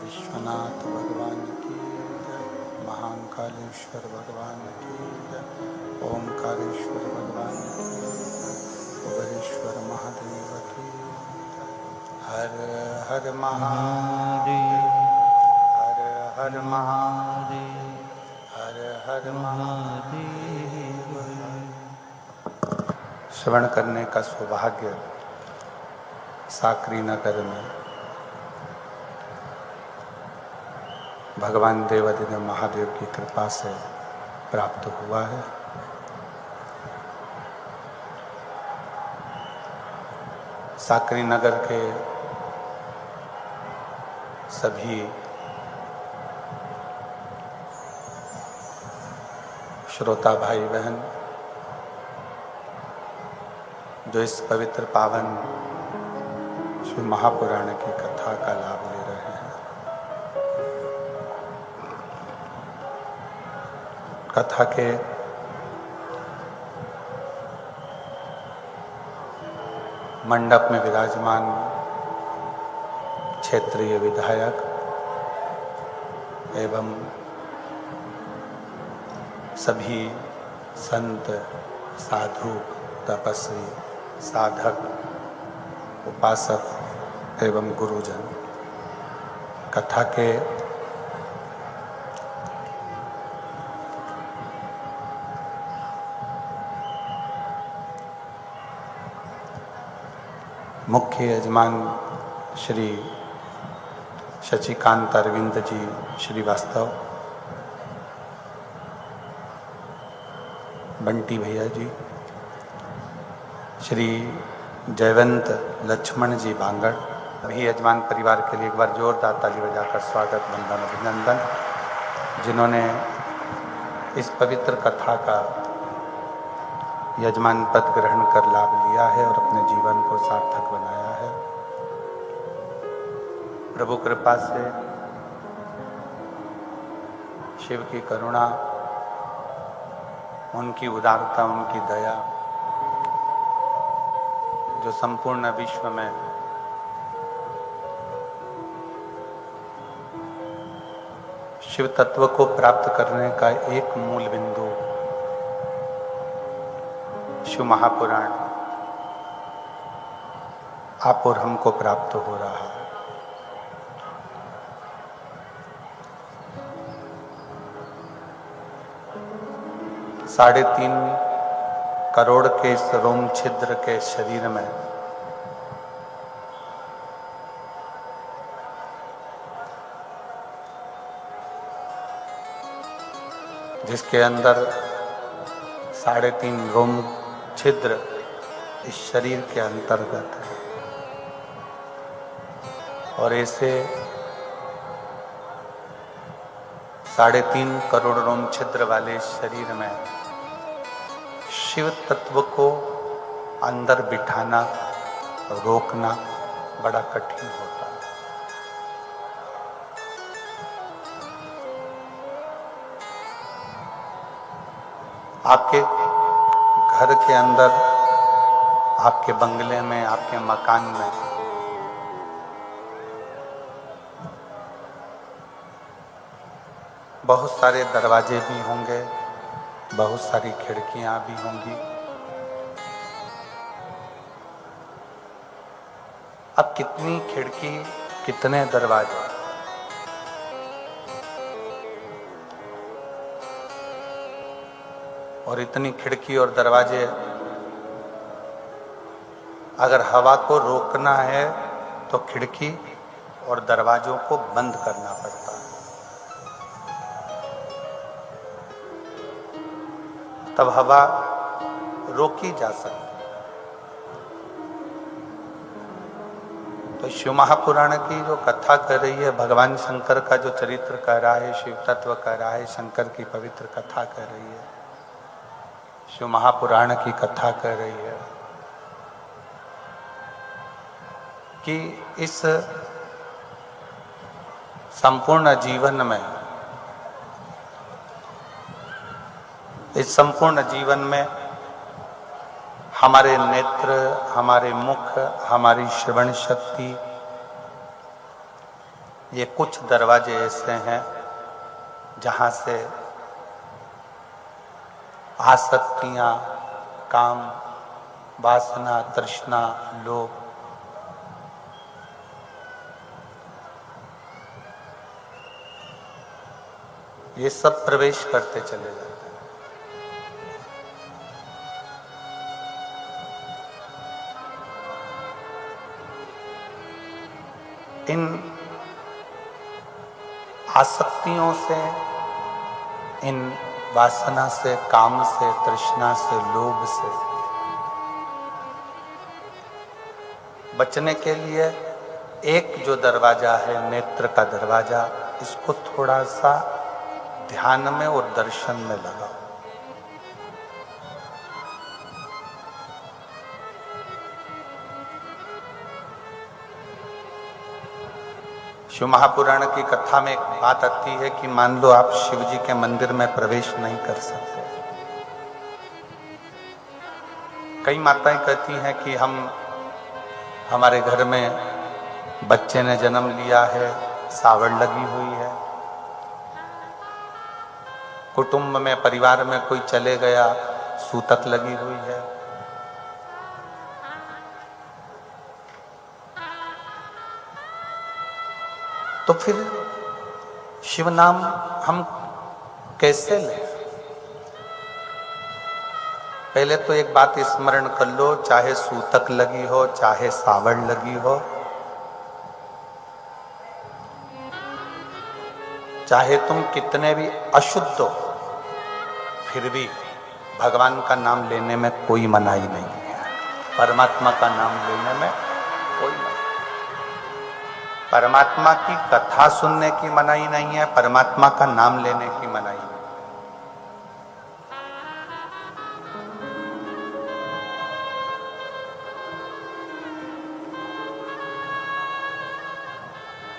विश्वनाथ भगवान की जय। महाकालेश्वर भगवान की जय। ओंकारेश्वर भगवान की जय। उग्रेश्वर महादेव की जय। हर हर महादेव, हर हर महादेव, हर हर महादेव। श्रवण करने का सौभाग्य साकरी नगर में भगवान देवाधिदेव महादेव की कृपा से प्राप्त हुआ है। साकरी नगर के सभी श्रोता भाई बहन जो इस पवित्र पावन श्री महापुराण की कथा का लाभ ले रहे हैं, कथा के मंडप में विराजमान क्षेत्रीय विधायक एवं सभी संत, साधु, तपस्वी, साधक, उपासक एवं गुरुजन कथा के मुख्य यजमान श्री शशिकांत अरविंद जी श्रीवास्तव, बंटी भैया जी, श्री जयवंत लक्ष्मण जी बांगड़, भी यजमान परिवार के लिए एक बार जोरदार ताली बजाकर स्वागत, वंदन, अभिनंदन, जिन्होंने इस पवित्र कथा का यजमान पद ग्रहण कर लाभ लिया है और अपने जीवन को सार्थक बनाया है। प्रभु कृपा से, शिव की करुणा, उनकी उदारता, उनकी दया जो संपूर्ण विश्व में शिव तत्व को प्राप्त करने का एक मूल बिंदु शिव महापुराण आप और हमको प्राप्त हो रहा है। साढ़े 3 करोड़ के इस रोम छिद्र के शरीर में जिसके अंदर 3.5 रोम छिद्र इस शरीर के अंतर्गत है और ऐसे 3.5 करोड़ रोम छिद्र वाले इस शरीर में शिव तत्व को अंदर बिठाना, रोकना बड़ा कठिन होता है। आपके घर के अंदर, आपके बंगले में, आपके मकान में बहुत सारे दरवाजे भी होंगे, बहुत सारी खिड़कियां भी होंगी। अब कितनी खिड़की, कितने दरवाजे, और इतनी खिड़की और दरवाजे अगर हवा को रोकना है तो खिड़की और दरवाजों को बंद करना पड़ता है, तब हवा रोकी जा सकती। तो शिव महापुराण की जो कथा कर रही है, भगवान शंकर का जो चरित्र कह रहा है, शिव तत्व कह रहा है, शंकर की पवित्र कथा कर रही है, शिव महापुराण की कथा कर रही है कि इस संपूर्ण जीवन में, इस संपूर्ण जीवन में हमारे नेत्र, हमारे मुख, हमारी श्रवण शक्ति, ये कुछ दरवाजे ऐसे हैं जहाँ से आसक्तियाँ, काम, वासना, तृष्णा, लोभ ये सब प्रवेश करते चले जाते हैं। इन आसक्तियों से, इन वासना से, काम से, तृष्णा से, लोभ से बचने के लिए एक जो दरवाजा है, नेत्र का दरवाजा, इसको थोड़ा सा ध्यान में और दर्शन में लगाओ। शिव महापुराण की कथा में एक बात आती है कि मान लो आप शिव जी के मंदिर में प्रवेश नहीं कर सकते। कई माताएं कहती हैं कि हमारे घर में बच्चे ने जन्म लिया है, सावड़ लगी हुई है, कुटुंब में, परिवार में कोई चले गया, सूतक लगी हुई है। तो फिर शिव नाम हम कैसे लें? पहले तो एक बात स्मरण कर लो, चाहे सूतक लगी हो, चाहे सावड़ लगी हो, चाहे तुम कितने भी अशुद्ध हो, फिर भी भगवान का नाम लेने में कोई मनाही नहीं है। परमात्मा का नाम लेने में कोई मनाही। परमात्मा की कथा सुनने की मनाही नहीं है, परमात्मा का नाम लेने की मनाही नहीं।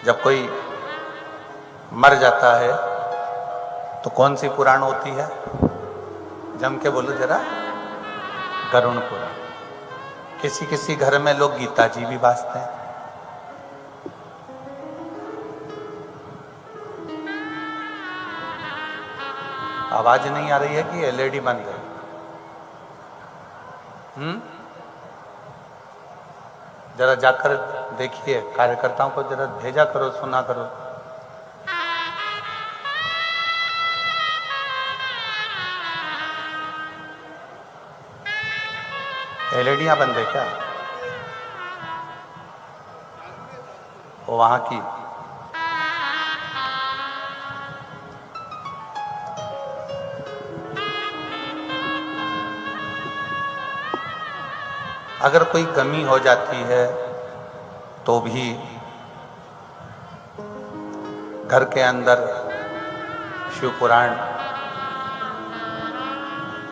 जब कोई मर जाता है तो कौन सी पुराण होती है? जम के बोलो जरा, गरुण पुराण। किसी किसी घर में लोग गीता जी भी वाचते हैं। आवाज नहीं आ रही है कि एलईडी बंद है? जरा जाकर देखिए, कार्यकर्ताओं को जरा भेजा करो, सुना करो। एलईडियां बंद है क्या? वो वहां की अगर कोई कमी हो जाती है तो भी घर के अंदर शिव पुराण,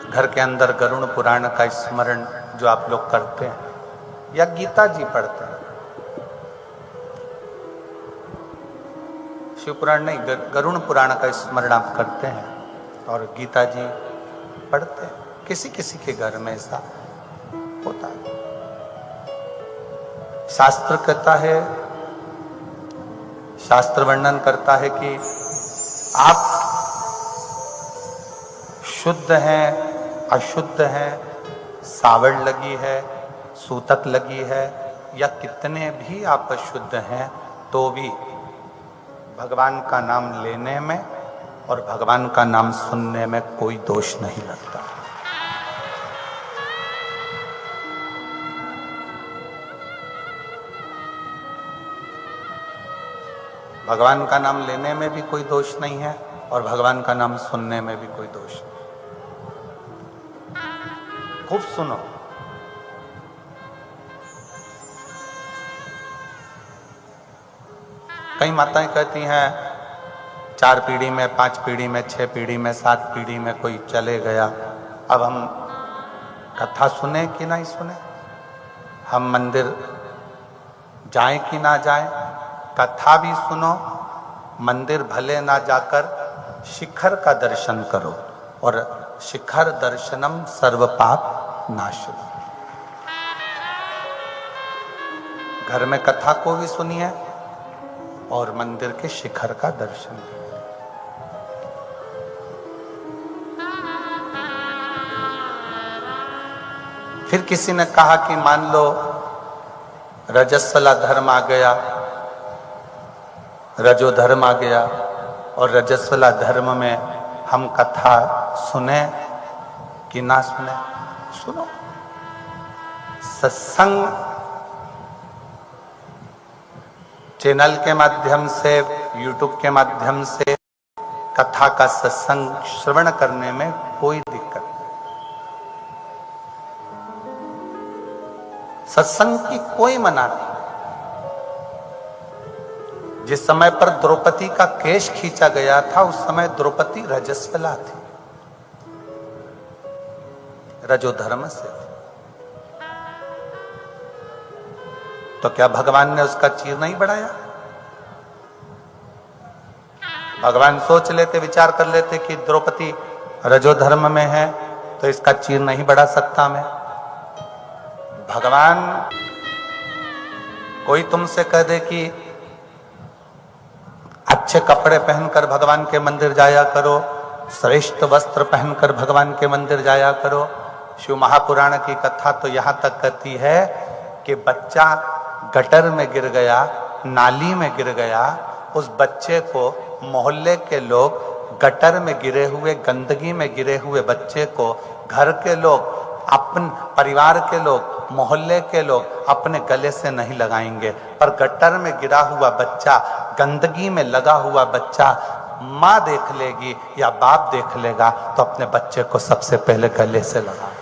घर के अंदर गरुड़ पुराण का स्मरण जो आप लोग करते हैं या गीता जी पढ़ते हैं, शिव पुराण नहीं, गरुड़ पुराण का स्मरण आप करते हैं और गीता जी पढ़ते हैं, किसी किसी के घर में ऐसा होता है। शास्त्र कहता है, शास्त्र वर्णन करता है कि आप शुद्ध हैं, अशुद्ध हैं, सावड़ लगी है, सूतक लगी है, या कितने भी आप अशुद्ध हैं, तो भी भगवान का नाम लेने में और भगवान का नाम सुनने में कोई दोष नहीं लगता। भगवान का नाम लेने में भी कोई दोष नहीं है और भगवान का नाम सुनने में भी कोई दोष नहीं। खूब सुनो। कई माताएं कहती हैं 4 पीढ़ी में, 5 पीढ़ी में, 6 पीढ़ी में, 7 पीढ़ी में कोई चले गया, अब हम कथा सुने कि नहीं सुने, हम मंदिर जाएं कि ना जाएं, कथा भी सुनो, मंदिर भले ना जाकर शिखर का दर्शन करो, और शिखर दर्शनम सर्व पाप नाशनम। घर में कथा को भी सुनिए, और मंदिर के शिखर का दर्शन भी। फिर किसी ने कहा कि मान लो रजस्वला धर्म आ गया, रजो धर्म आ गया, और रजस्वला धर्म में हम कथा सुने कि ना सुने? सुनो। सत्संग चैनल के माध्यम से, यूट्यूब के माध्यम से कथा का सत्संग श्रवण करने में कोई दिक्कत नहीं। सत्संग की कोई मना नहीं। जिस समय पर द्रौपदी का केश खींचा गया था उस समय द्रौपदी रजस्वला थी, रजोधर्म से थी। तो क्या भगवान ने उसका चीर नहीं बढ़ाया? भगवान सोच लेते, विचार कर लेते कि द्रौपदी रजोधर्म में है तो इसका चीर नहीं बढ़ा सकता मैं। भगवान कोई तुमसे कह दे कि अच्छे कपड़े पहनकर भगवान के मंदिर जाया करो, श्रेष्ठ वस्त्र पहनकर भगवान के मंदिर जाया करो। शिव महापुराण की कथा तो यहां तक कहती है कि बच्चा गटर में गिर गया, नाली में गिर गया, उस बच्चे को मोहल्ले के लोग, गटर में गिरे हुए, गंदगी में गिरे हुए बच्चे को घर के लोग, अपन परिवार के लोग, मोहल्ले के लोग अपने गले से नहीं लगाएंगे। पर गटर में गिरा हुआ बच्चा, गंदगी में लगा हुआ बच्चा, माँ देख लेगी या बाप देख लेगा तो अपने बच्चे को सबसे पहले गले से लगाता।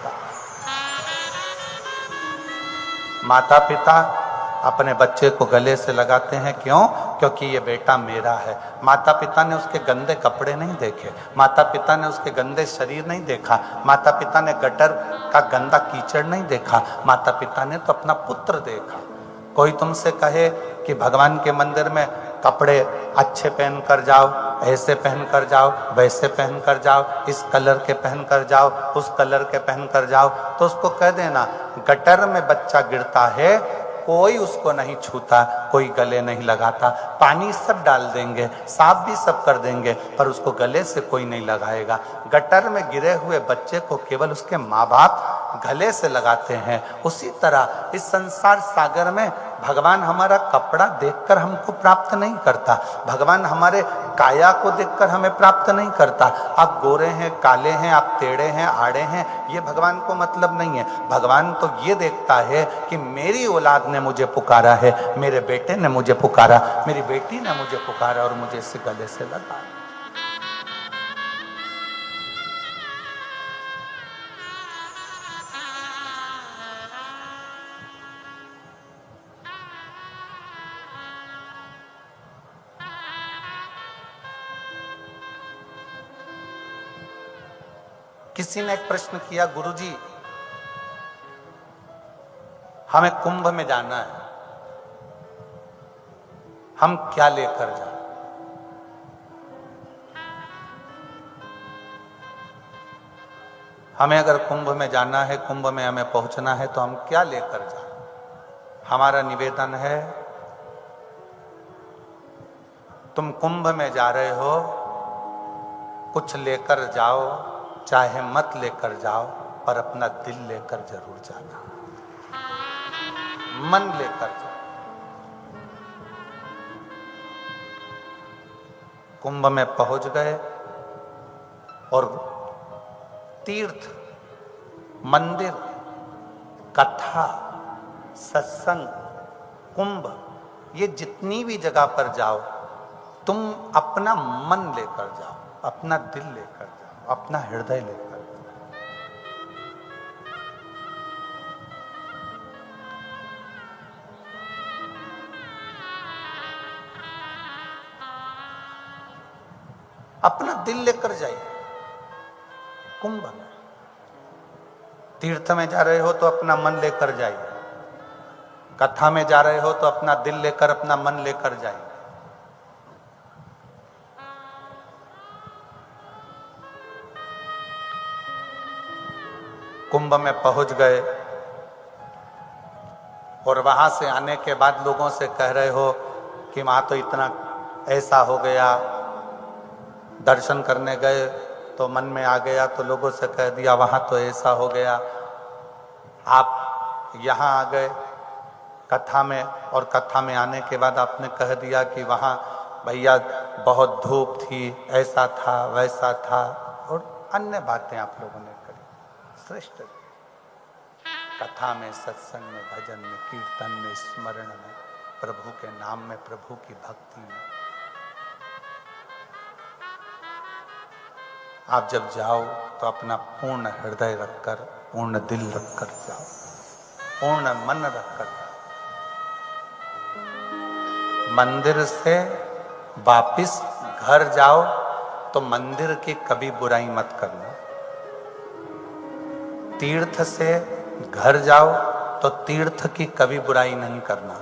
माता पिता अपने बच्चे को गले से लगाते हैं। क्यों? क्योंकि ये बेटा मेरा है। माता पिता ने उसके गंदे कपड़े नहीं देखे, माता पिता ने उसके गंदे शरीर नहीं देखा, माता पिता ने गटर का गंदा कीचड़ नहीं देखा, माता पिता ने तो अपना पुत्र देखा। कोई तुमसे कहे कि भगवान के मंदिर में कपड़े अच्छे पहन कर जाओ, ऐसे पहन कर जाओ, वैसे पहन कर जाओ, इस कलर के पहन कर जाओ, उस कलर के पहन कर जाओ, तो उसको कह देना गटर में बच्चा गिरता है, कोई उसको नहीं छूता, कोई गले नहीं लगाता। पानी सब डाल देंगे, साफ भी सब कर देंगे, पर उसको गले से कोई नहीं लगाएगा। गटर में गिरे हुए बच्चे को केवल उसके माँ बाप गले से लगाते हैं। उसी तरह इस संसार सागर में भगवान हमारा कपड़ा देखकर हमको प्राप्त नहीं करता, भगवान हमारे काया को देखकर हमें प्राप्त नहीं करता। आप गोरे हैं, काले हैं, आप टेढ़े हैं, आड़े हैं, ये भगवान को मतलब नहीं है। भगवान तो ये देखता है कि मेरी औलाद ने मुझे पुकारा है, मेरे बेटे ने मुझे पुकारा, मेरी बेटी ने मुझे पुकारा और मुझे इसे गले से लगा। किसी ने एक प्रश्न किया, गुरुजी हमें कुंभ में जाना है, हम क्या लेकर जाएं? हमें अगर कुंभ में जाना है, कुंभ में हमें पहुंचना है तो हम क्या लेकर जाएं? हमारा निवेदन है, तुम कुंभ में जा रहे हो, कुछ लेकर जाओ, चाहे मत लेकर जाओ, पर अपना दिल लेकर जरूर जाना, मन लेकर जाओ। कुंभ में पहुंच गए और तीर्थ, मंदिर, कथा, सत्संग, कुंभ, ये जितनी भी जगह पर जाओ, तुम अपना मन लेकर जाओ, अपना दिल लेकर जाओ, अपना हृदय लेकर। अपना दिल लेकर जाइए। कुंभ में, तीर्थ में जा रहे हो तो अपना मन लेकर जाइए, कथा में जा रहे हो तो अपना दिल लेकर, अपना मन लेकर जाइए। कुंभ में पहुंच गए और वहां से आने के बाद लोगों से कह रहे हो कि वहाँ तो इतना ऐसा हो गया, दर्शन करने गए तो मन में आ गया तो लोगों से कह दिया वहाँ तो ऐसा हो गया। आप यहाँ आ गए कथा में, और कथा में आने के बाद आपने कह दिया कि वहाँ भैया बहुत धूप थी, ऐसा था वैसा था, और अन्य बातें आप लोगों ने करी। श्रेष्ठ कथा में, सत्संग में, भजन में, कीर्तन में, स्मरण में, प्रभु के नाम में, प्रभु की भक्ति में आप जब जाओ तो अपना पूर्ण हृदय रखकर, पूर्ण दिल रखकर जाओ, पूर्ण मन रखकर जाओ। मंदिर से वापिस घर जाओ तो मंदिर की कभी बुराई मत करना। तीर्थ से घर जाओ तो तीर्थ की कभी बुराई नहीं करना।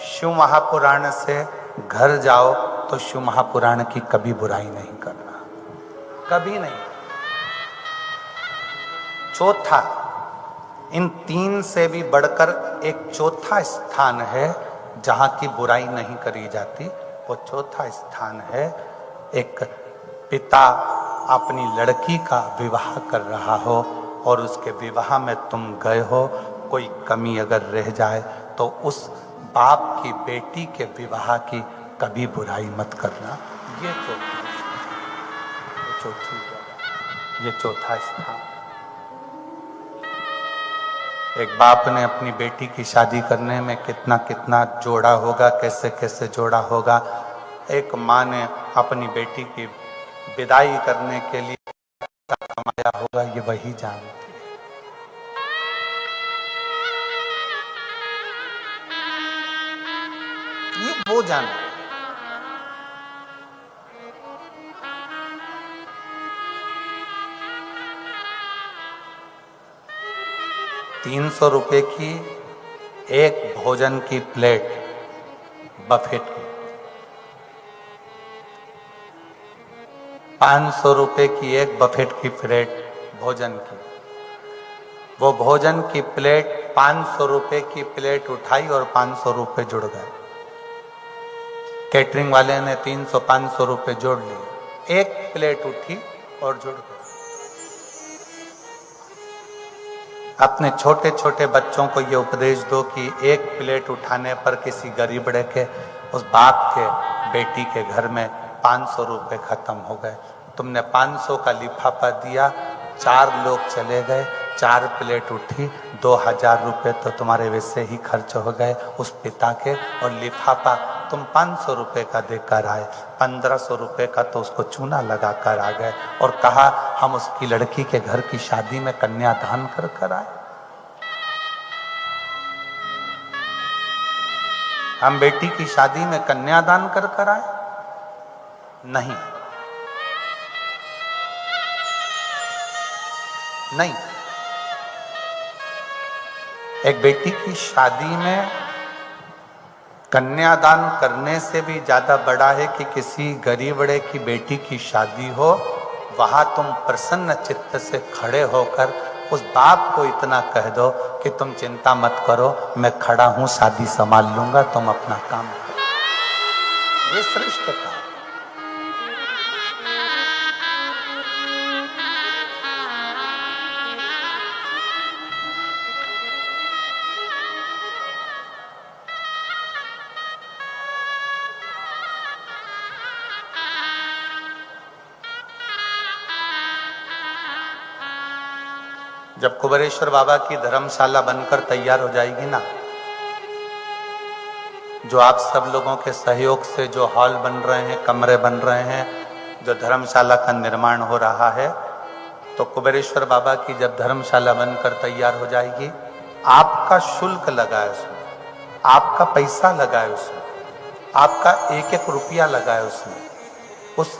शिव महापुराण से घर जाओ तो शिव महापुराण की कभी बुराई नहीं करना, कभी नहीं। चौथा, इन तीन से भी बढ़कर एक चौथा स्थान है जहां की बुराई नहीं करी जाती। वो चौथा स्थान है, एक पिता अपनी लड़की का विवाह कर रहा हो और उसके विवाह में तुम गए हो, कोई कमी अगर रह जाए तो उस बाप की बेटी के विवाह की कभी बुराई मत करना। ये चौथी जगह, ये चौथा स्थान। एक बाप ने अपनी बेटी की शादी करने में कितना कितना जोड़ा होगा, कैसे कैसे जोड़ा होगा। एक माँ ने अपनी बेटी की विदाई करने के लिए कमाया होगा, ये वही जानती है। ये वो जानती है। 300 रुपए की एक भोजन की प्लेट बफेट की, 500 रुपए की एक बफेट की प्लेट भोजन की। वो भोजन की प्लेट 500 रुपए की प्लेट उठाई और 500 रुपए जुड़ गए। कैटरिंग वाले ने 300-500 रुपए जोड़ लिए, एक प्लेट उठी और जुड़ गई। अपने छोटे छोटे बच्चों को ये उपदेश दो कि एक प्लेट उठाने पर किसी गरीबड़े के, उस बाप के बेटी के घर में 500 रुपए खत्म हो गए। तुमने 500 का लिफाफा दिया, 4 लोग चले गए, 4 प्लेट उठी, 2000 रुपए तो तुम्हारे वैसे ही खर्च हो गए उस पिता के। और लिफाफा तुम 500 रुपए का देकर आए, 1500 रुपए का तो उसको चूना लगा कर आ गए और कहा हम उसकी लड़की के घर की शादी में कन्यादान कर कर आए। हम बेटी की शादी में कन्यादान कर कर आए? नहीं, नहीं। एक बेटी की शादी में कन्यादान करने से भी ज्यादा बड़ा है कि किसी गरीबड़े की बेटी की शादी हो, वहां तुम प्रसन्न चित्त से खड़े होकर उस बाप को इतना कह दो कि तुम चिंता मत करो, मैं खड़ा हूं, शादी संभाल लूंगा, तुम अपना काम करो। ये श्रेष्ठता। जब कुबेरेश्वर बाबा की धर्मशाला बनकर तैयार हो जाएगी ना, जो आप सब लोगों के सहयोग से जो हॉल बन रहे हैं, कमरे बन रहे हैं, जो धर्मशाला का निर्माण हो रहा है, तो कुबेरेश्वर बाबा की जब धर्मशाला बनकर तैयार हो जाएगी, आपका शुल्क लगा है उसमें, आपका पैसा लगा है उसमें, आपका एक एक रुपया लगा है उसमें। उस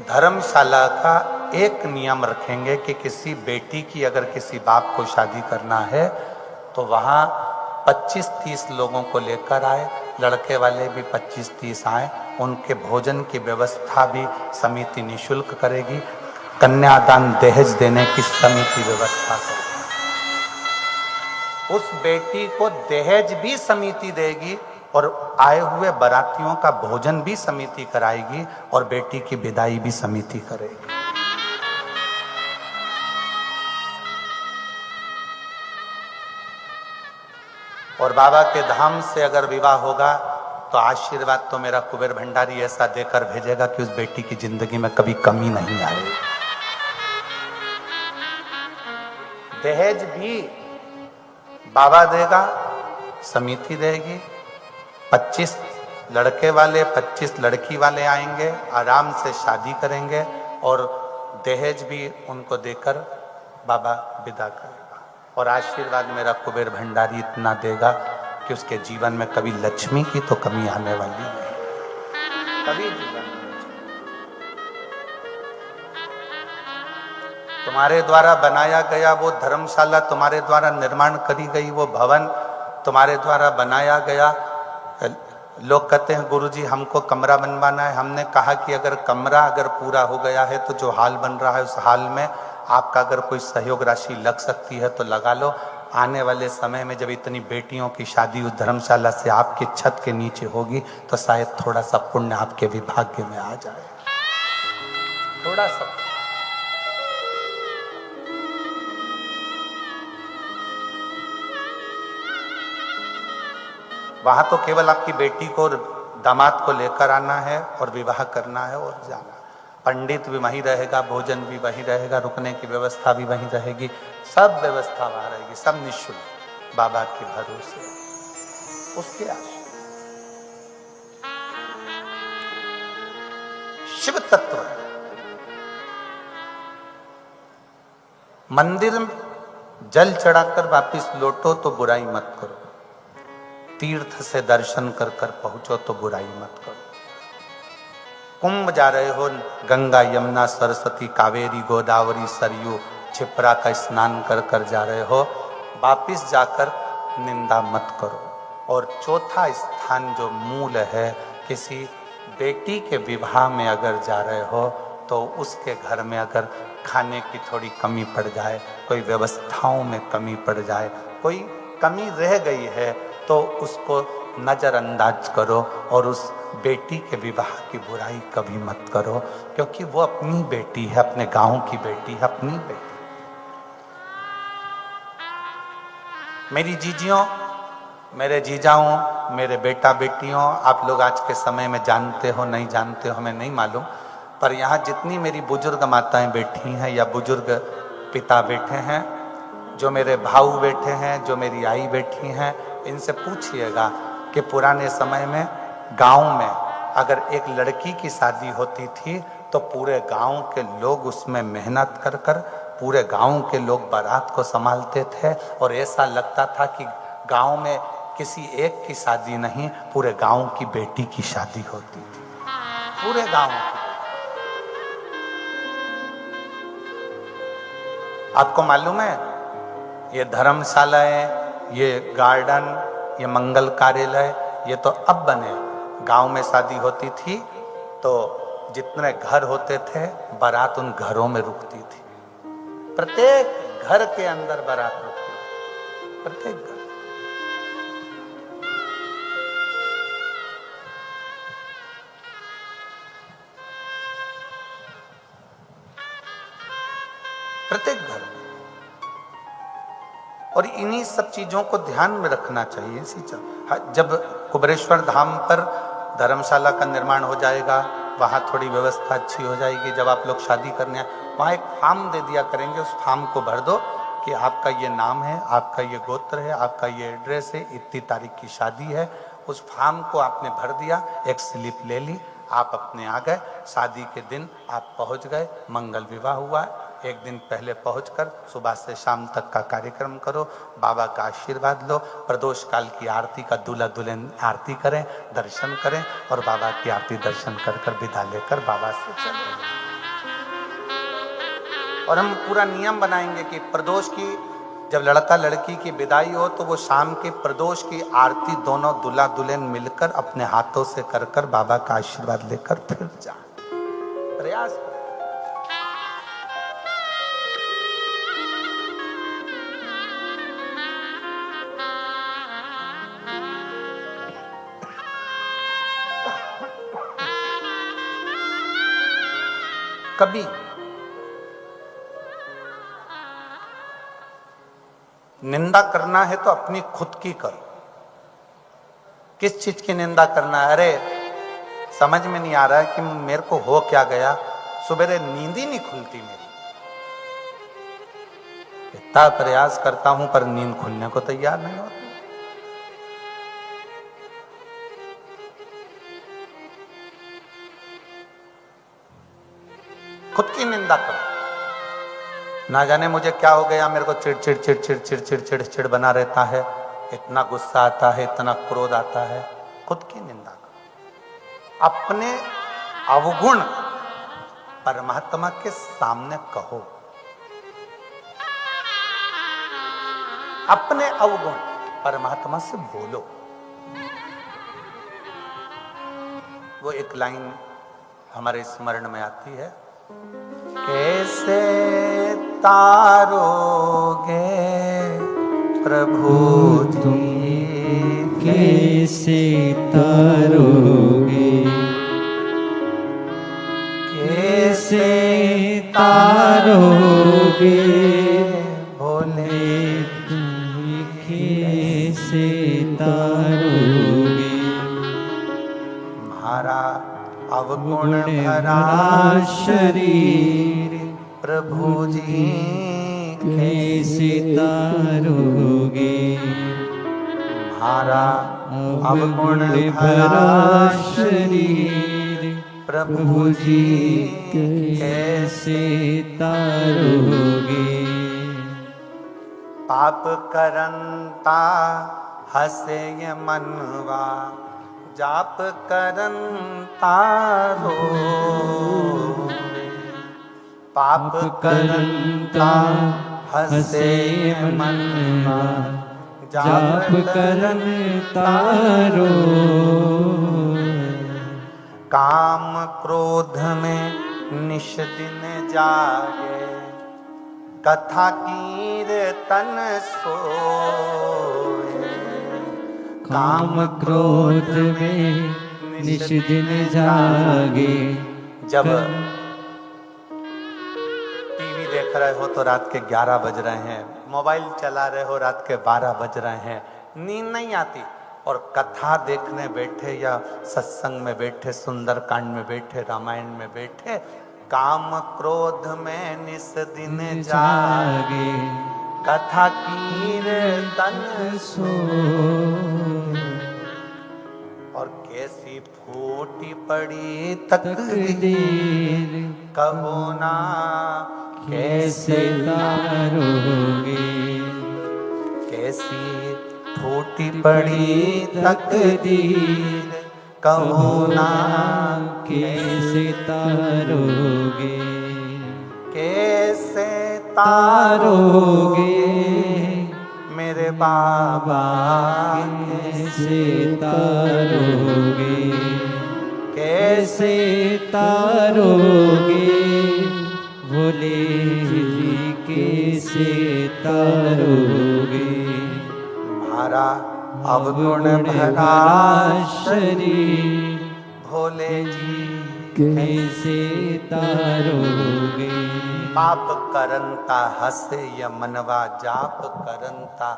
धर्मशाला का एक नियम रखेंगे कि किसी बेटी की अगर किसी बाप को शादी करना है तो वहाँ 25-30 लोगों को लेकर आए, लड़के वाले भी 25-30 आए, उनके भोजन की व्यवस्था भी समिति निःशुल्क करेगी, कन्यादान दहेज देने की समिति व्यवस्था करेगी, उस बेटी को दहेज भी समिति देगी और आए हुए बारातियों का भोजन भी समिति कराएगी और बेटी की विदाई भी समिति करेगी। और बाबा के धाम से अगर विवाह होगा तो आशीर्वाद तो मेरा कुबेर भंडारी ऐसा देकर भेजेगा कि उस बेटी की जिंदगी में कभी कमी नहीं आएगी। दहेज भी बाबा देगा, समिति देगी। 25 लड़के वाले 25 लड़की वाले आएंगे, आराम से शादी करेंगे और दहेज भी उनको देकर बाबा विदा करेगा। और आशीर्वाद मेरा कुबेर भंडारी इतना देगा कि उसके जीवन में कभी लक्ष्मी की तो कमी आने वाली नहीं, कभी जीवन में। तुम्हारे द्वारा बनाया गया वो धर्मशाला, तुम्हारे द्वारा निर्माण करी गई वो भवन, तुम्हारे द्वारा बनाया गया। लोग कहते हैं गुरुजी हमको कमरा बनवाना है। हमने कहा कि अगर कमरा अगर पूरा हो गया है तो जो हाल बन रहा है उस हाल में आपका अगर कोई सहयोग राशि लग सकती है तो लगा लो। आने वाले समय में जब इतनी बेटियों की शादी उस धर्मशाला से आपकी छत के नीचे होगी तो शायद थोड़ा सा पुण्य आपके विभाग्य में आ जाए, थोड़ा सा। वहां तो केवल आपकी बेटी को दामाद को लेकर आना है और विवाह करना है और जाना। पंडित भी वहीं रहेगा, भोजन भी वहीं रहेगा, रुकने की व्यवस्था भी वहीं रहेगी, सब व्यवस्था वहां रहेगी, सब निःशुल्क बाबा के भरोसे, उसके आशीर्वाद। शिव तत्व मंदिर में जल चढ़ाकर वापिस लौटो तो बुराई मत करो, तीर्थ से दर्शन कर कर पहुंचो तो बुराई मत करो। कुंभ जा रहे हो, गंगा यमुना सरस्वती कावेरी गोदावरी सरयू छिप्रा का स्नान कर कर जा रहे हो, वापिस जाकर निंदा मत करो। और चौथा स्थान जो मूल है, किसी बेटी के विवाह में अगर जा रहे हो तो उसके घर में अगर खाने की थोड़ी कमी पड़ जाए, कोई व्यवस्थाओं में कमी पड़ जाए, कोई कमी रह गई है तो उसको नजरअंदाज करो और उस बेटी के विवाह की बुराई कभी मत करो, क्योंकि वो अपनी बेटी है, अपने गांव की बेटी है, अपनी बेटी। मेरी जीजियों, मेरे जीजाओं, मेरे बेटा बेटियों, आप लोग आज के समय में जानते हो नहीं जानते हो हमें नहीं मालूम, पर यहाँ जितनी मेरी बुजुर्ग माताएं बैठी हैं या बुजुर्ग पिता बैठे हैं, जो मेरे भाऊ बैठे हैं, जो मेरी आई बैठी हैं, इनसे पूछिएगा कि पुराने समय में गांव में अगर एक लड़की की शादी होती थी तो पूरे गांव के लोग उसमें मेहनत कर कर पूरे गांव के लोग बारात को संभालते थे और ऐसा लगता था कि गांव में किसी एक की शादी नहीं, पूरे गांव की बेटी की शादी होती थी, पूरे गांव की। आपको मालूम है ये धर्मशालाएं, ये गार्डन, ये मंगल कार्यालय, ये तो अब बने। गांव में शादी होती थी तो जितने घर होते थे बारात उन घरों में रुकती थी, प्रत्येक घर के अंदर बारात रुकती थी, प्रत्येक घर। प्रत्येक घर। और इन्हीं सब चीजों को ध्यान में रखना चाहिए। इसी जब कुबेरेश्वर धाम पर धर्मशाला का निर्माण हो जाएगा, वहाँ थोड़ी व्यवस्था अच्छी हो जाएगी, जब आप लोग शादी करने वहाँ एक फॉर्म दे दिया करेंगे, उस फॉर्म को भर दो कि आपका ये नाम है, आपका ये गोत्र है, आपका ये एड्रेस है, इतनी तारीख की शादी है। उस फॉर्म को आपने भर दिया, एक स्लिप ले ली, आप अपने आ गए, शादी के दिन आप पहुँच गए, मंगल विवाह हुआ। एक दिन पहले पहुंचकर सुबह से शाम तक का कार्यक्रम करो, बाबा का आशीर्वाद लो, प्रदोष काल की आरती का दूल्हा दुल्हन आरती करें, दर्शन करें और बाबा की आरती दर्शन कर कर विदा लेकर बाबा से चलें। और हम पूरा नियम बनाएंगे कि प्रदोष की जब लड़का लड़की की विदाई हो तो वो शाम के प्रदोष की आरती दोनों दूल्हा दुल्हन मिलकर अपने हाथों से कर कर बाबा का आशीर्वाद लेकर फिर जाए। प्रयास कभी निंदा करना है तो अपनी खुद की करो। किस चीज की निंदा करना है? अरे समझ में नहीं आ रहा है कि मेरे को हो क्या गया, सुबह नींद ही नहीं खुलती मेरी, इतना प्रयास करता हूं पर नींद खुलने को तैयार नहीं होती। खुद की निंदा करो। ना जाने मुझे क्या हो गया, मेरे को चिड़चिड़ चिड़चिड़ चिड़चिड़ चिड़चिड़ बना रहता है, इतना गुस्सा आता है, इतना क्रोध आता है। खुद की निंदा करो। अपने अवगुण परमात्मा के सामने कहो। अपने अवगुण परमात्मा से बोलो। वो एक लाइन हमारे स्मरण में आती है, कैसे तारोगे प्रभु जी, कैसे तारोगे, कैसे तारोगे भोले कैसे तारोगे। हमारा अवगुण भरा शरीर प्रभु जी कैसे तारोगे। हमारा अवगुण भरा शरीर प्रभु जी कैसे तारोगे। पाप करंता हसे ये मनवा, जाप करंता रोवे। पाप करंता हसे मनवा, जाप करंता रोवे। काम क्रोध में निश दिन जागे, कथा कीर्तन सोए। काम क्रोध में निश दिन जागे। जब टीवी देख रहे हो तो रात के 11 बज रहे हैं, मोबाइल चला रहे हो रात के 12 बज रहे हैं, नींद नहीं आती, और कथा देखने बैठे या सत्संग में बैठे, सुंदरकांड में बैठे, रामायण में बैठे, काम क्रोध में निस दिन जागे, कथा कीर्तन सोए। और कैसी फूटी पड़ी तकदीर, कहो ना कैसे तारोगे। कैसी फूटी पड़ी तकदीर, कहो ना कैसे तारोगे। कैसे तारोगे मेरे बाबा, कैसे तारोगे। कैसे तारोगे भोले जी, कैसे तारोगे। हमारा अवगुण भरा शरीर भोले जी कैसे तारोगे। पाप करंता हसे या मनवा, जाप करंता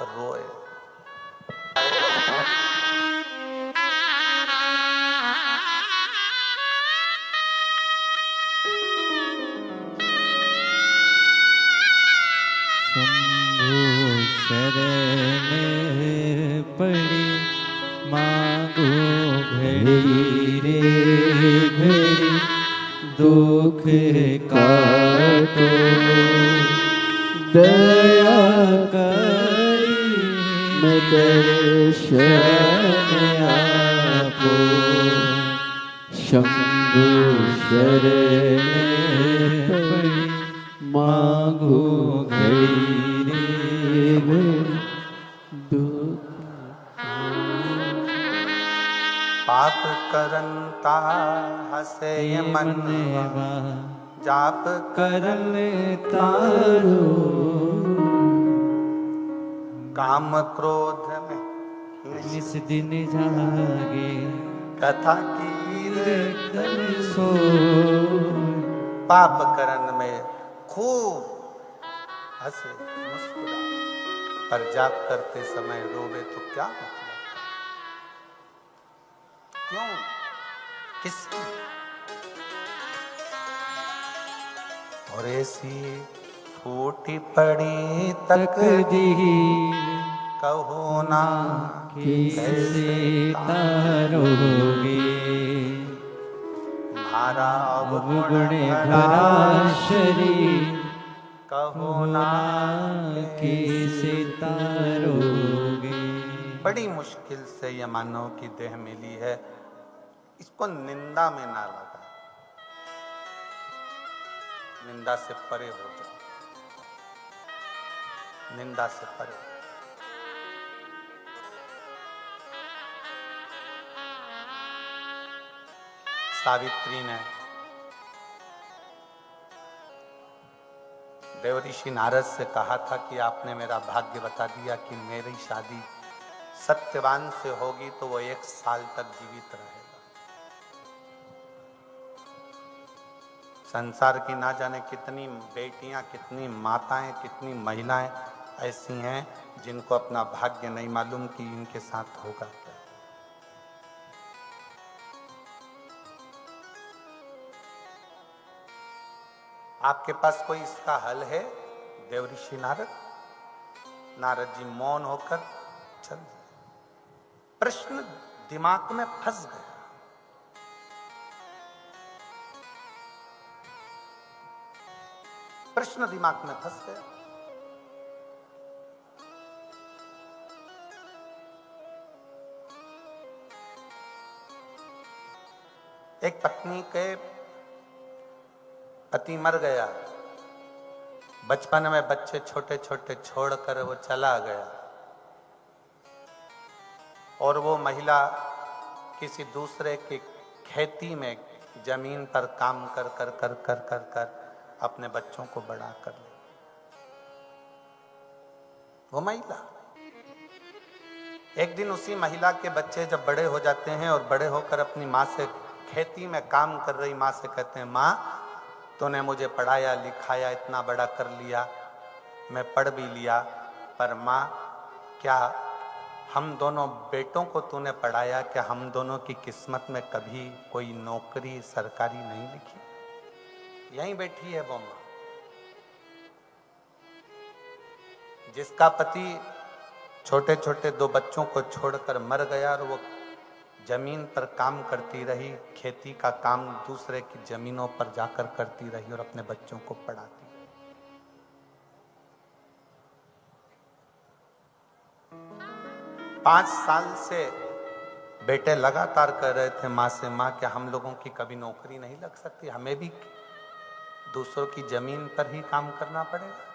रोए। शंभु शरण पड़ी मांगो घड़ी रे घड़ी, दुख काटो दया करी मैं दर्शन आपो। शंभु शरण पड़ी मांगो घड़ी रे घड़ी, दुख। पाप करंता हसे मनवा, जाप करन तारो। काम क्रोध में निस दिन जागे, कथा कीर्तन कीर्तन सो। पाप करन में खूब हंसे मुस्कुराए, पर जाप करते समय रोवे तो क्या मतलब? क्यों? किसकी? और ऐसी फूटी पड़ी तकदीर, कहो ना कैसे तारोगे, मारा अब अब गुण गुण भरा भरा शरीर, कहो होना ना कैसे तारोगे। बड़ी मुश्किल से ये मानव की देह मिली है, इसको निंदा में ना लगा, निंदा से परे हो जाओ, निंदा से परे। सावित्री ने देवऋषि नारद से कहा था कि आपने मेरा भाग्य बता दिया कि मेरी शादी सत्यवान से होगी तो वो 1 साल तक जीवित रहेगा। संसार की ना जाने कितनी बेटियां, कितनी माताएं, कितनी महिलाएं ऐसी हैं जिनको अपना भाग्य नहीं मालूम कि इनके साथ होगा क्या। आपके पास कोई इसका हल है? देवऋषि नारद? नारद जी मौन होकर चल दिए। प्रश्न दिमाग में फंस गया। प्रश्न दिमाग में फंस गया। एक पत्नी के पति मर गया, बचपन में बच्चे छोटे छोटे छोड़कर वो चला गया और वो महिला किसी दूसरे की खेती में जमीन पर काम कर कर कर कर कर कर अपने बच्चों को बड़ा कर ले। वो महिला एक दिन उसी महिला के बच्चे जब बड़े हो जाते हैं और बड़े होकर अपनी माँ से, खेती में काम कर रही माँ से कहते हैं, माँ तूने मुझे पढ़ाया लिखाया, इतना बड़ा कर लिया, मैं पढ़ भी लिया, पर माँ क्या हम दोनों बेटों को तूने पढ़ाया? क्या हम दोनों की किस्मत में कभी कोई नौकरी सरकारी नहीं लिखी? यहीं बैठी है वो माँ जिसका पति छोटे छोटे 2 बच्चों को छोड़कर मर गया और वो जमीन पर काम करती रही, खेती का काम दूसरे की जमीनों पर जाकर करती रही और अपने बच्चों को पढ़ाती रही। 5 साल से बेटे लगातार कह रहे थे माँ से, माँ क्या हम लोगों की कभी नौकरी नहीं लग सकती? हमें भी दूसरों की जमीन पर ही काम करना पड़ेगा?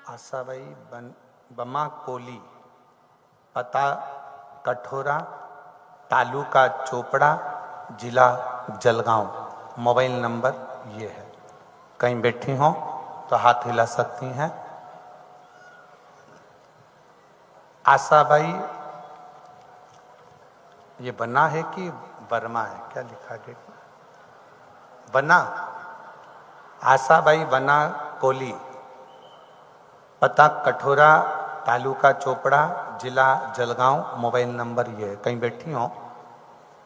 आशाबाई बमा कोली, पता कठोरा, तालुका चोपड़ा, जिला जलगांव, मोबाइल नंबर ये है। कहीं बैठी हो तो हाथ हिला सकती हैं। आशाबाई, ये बना है कि वर्मा है? क्या लिखा है? बना। आशाबाई बना कोली, पता कठोरा, तालुका चोपड़ा, जिला जलगांव, मोबाइल नंबर ये है। कहीं बैठी हो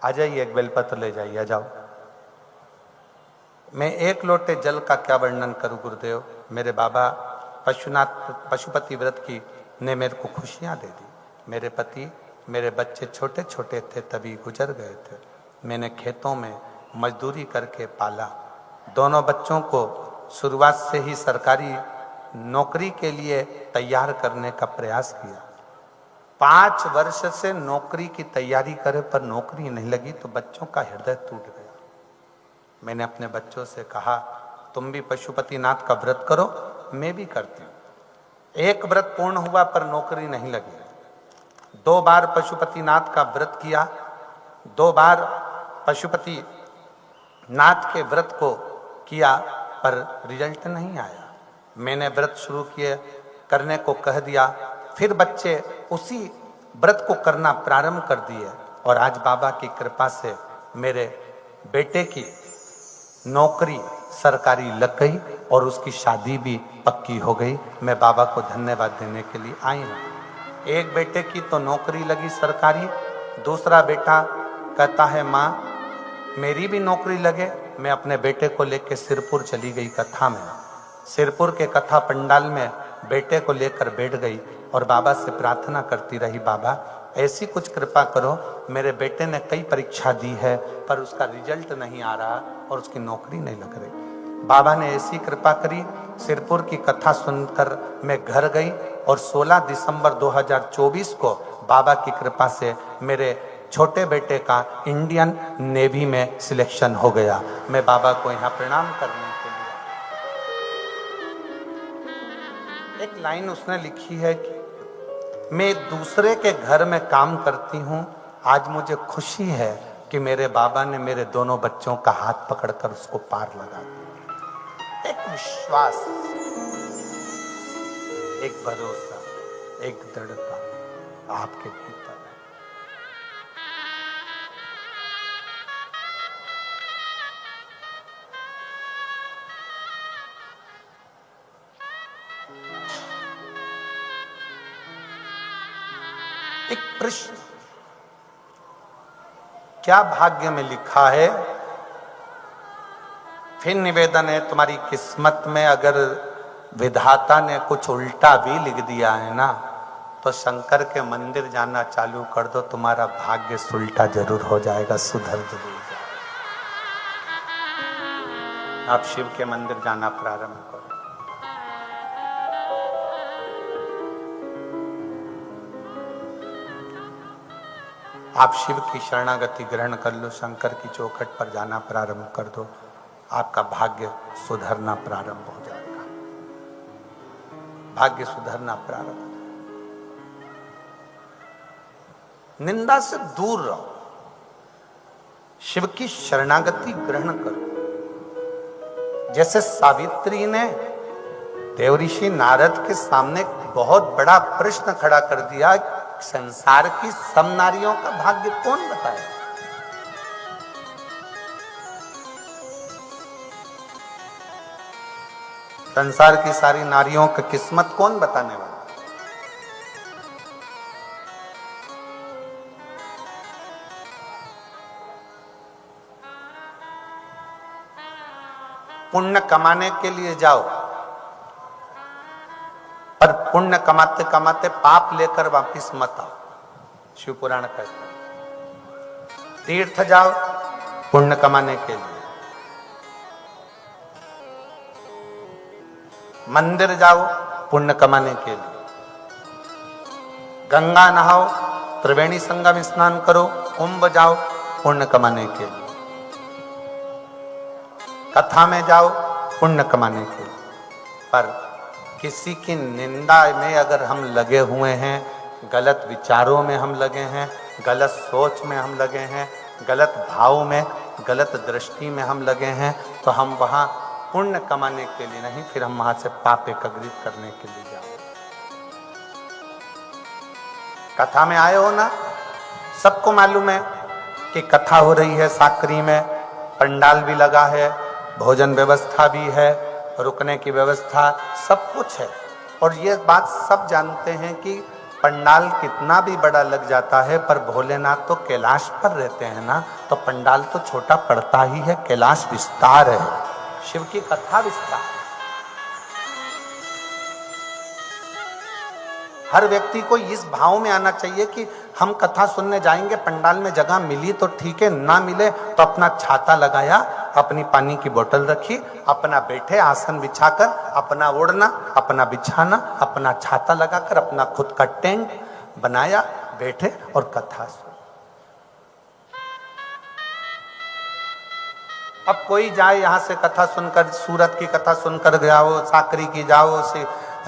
आ जाइए, एक बेलपत्र ले जाइए, आ जाओ। मैं 1 लोटे जल का क्या वर्णन करूं गुरुदेव? मेरे बाबा पशुपति व्रत की ने मेरे को खुशियां दे दी। मेरे पति, मेरे बच्चे छोटे छोटे थे तभी गुजर गए थे। मैंने खेतों में मजदूरी करके पाला। दोनों बच्चों को शुरुआत से ही सरकारी नौकरी के लिए तैयार करने का प्रयास किया। 5 वर्ष से नौकरी की तैयारी करे पर नौकरी नहीं लगी तो बच्चों का हृदय टूट गया। मैंने अपने बच्चों से कहा तुम भी पशुपतिनाथ का व्रत करो, मैं भी करती हूँ। एक व्रत पूर्ण हुआ पर नौकरी नहीं लगी। 2 बार पशुपतिनाथ का व्रत किया, 2 बार पशुपतिनाथ के व्रत को किया पर रिजल्ट नहीं आया। मैंने व्रत शुरू किए, करने को कह दिया, फिर बच्चे उसी व्रत को करना प्रारंभ कर दिए और आज बाबा की कृपा से मेरे बेटे की नौकरी सरकारी लग गई और उसकी शादी भी पक्की हो गई। मैं बाबा को धन्यवाद देने के लिए आई हूँ। एक बेटे की तो नौकरी लगी सरकारी, दूसरा बेटा कहता है माँ मेरी भी नौकरी लगे। मैं अपने बेटे को लेकर सिरपुर चली गई कथा में। सिरपुर के कथा पंडाल में बेटे को लेकर बैठ गई और बाबा से प्रार्थना करती रही, बाबा ऐसी कुछ कृपा करो, मेरे बेटे ने कई परीक्षा दी है पर उसका रिजल्ट नहीं आ रहा और उसकी नौकरी नहीं लग रही। बाबा ने ऐसी कृपा करी, सिरपुर की कथा सुनकर मैं घर गई और 16 दिसंबर 2024 को बाबा की कृपा से मेरे छोटे बेटे का इंडियन नेवी में सिलेक्शन हो गया। मैं बाबा को यहाँ प्रणाम करने के लिए। एक लाइन उसने लिखी है कि मैं दूसरे के घर में काम करती हूँ, आज मुझे खुशी है कि मेरे बाबा ने मेरे दोनों बच्चों का हाथ पकड़कर उसको पार लगा दिया। एक विश्वास, एक भरोसा, एक दृढ़ता आपके भीतर है। एक प्रश्न, क्या भाग्य में लिखा है? फिर निवेदन है, तुम्हारी किस्मत में अगर विधाता ने कुछ उल्टा भी लिख दिया है ना तो शंकर के मंदिर जाना चालू कर दो, तुम्हारा भाग्य उल्टा जरूर हो जाएगा, सुधर जरूर जाएगा। आप शिव के मंदिर जाना प्रारंभ करो। आप शिव की शरणागति ग्रहण कर लो, शंकर की चौखट पर जाना प्रारंभ कर दो, आपका भाग्य सुधरना प्रारंभ हो जाएगा। भाग्य सुधरना प्रारंभ हो जाएगा। निंदा से दूर रहो, शिव की शरणागति ग्रहण करो। जैसे सावित्री ने देवऋषि नारद के सामने बहुत बड़ा प्रश्न खड़ा कर दिया, संसार की सब नारियों का भाग्य कौन बताए? संसार की सारी नारियों की किस्मत कौन बताने वाला? पुण्य कमाने के लिए जाओ, पर पुण्य कमाते कमाते पाप लेकर वापिस मत आओ। शिव पुराण कहता है तीर्थ जाओ पुण्य कमाने के लिए, मंदिर जाओ पुण्य कमाने के लिए, गंगा नहाओ, त्रिवेणी संगम स्नान करो, कुंभ जाओ पुण्य कमाने के लिए, कथा में जाओ पुण्य कमाने के लिए। पर किसी की निंदा में अगर हम लगे हुए हैं, गलत विचारों में हम लगे हैं, गलत सोच में हम लगे हैं, गलत भाव में, गलत दृष्टि में हम लगे हैं, तो हम वहाँ पुण्य कमाने के लिए नहीं, फिर हम वहाँ से पाप एकत्रित करने के लिए जाओ। कथा में आए हो ना, सबको मालूम है कि कथा हो रही है साकरी में, पंडाल भी लगा है, भोजन व्यवस्था भी है, रुकने की व्यवस्था, सब कुछ है। और ये बात सब जानते हैं कि पंडाल कितना भी बड़ा लग जाता है पर भोलेनाथ तो कैलाश पर रहते हैं ना, तो पंडाल तो छोटा पड़ता ही है, कैलाश विस्तार है, शिव की कथा विस्तार। हर व्यक्ति को इस भाव में आना चाहिए कि हम कथा सुनने जाएंगे, पंडाल में जगह मिली तो ठीक है, ना मिले तो अपना छाता लगाया, अपनी पानी की बोतल रखी, अपना बैठे आसन बिछाकर, अपना ओढ़ना, अपना बिछाना, अपना छाता लगाकर, अपना खुद का टेंट, बनाया, बैठे और कथा सुन। अब कोई जाए यहाँ से कथा सुनकर, सूरत की कथा सुनकर जाओ, साकरी की जाओ,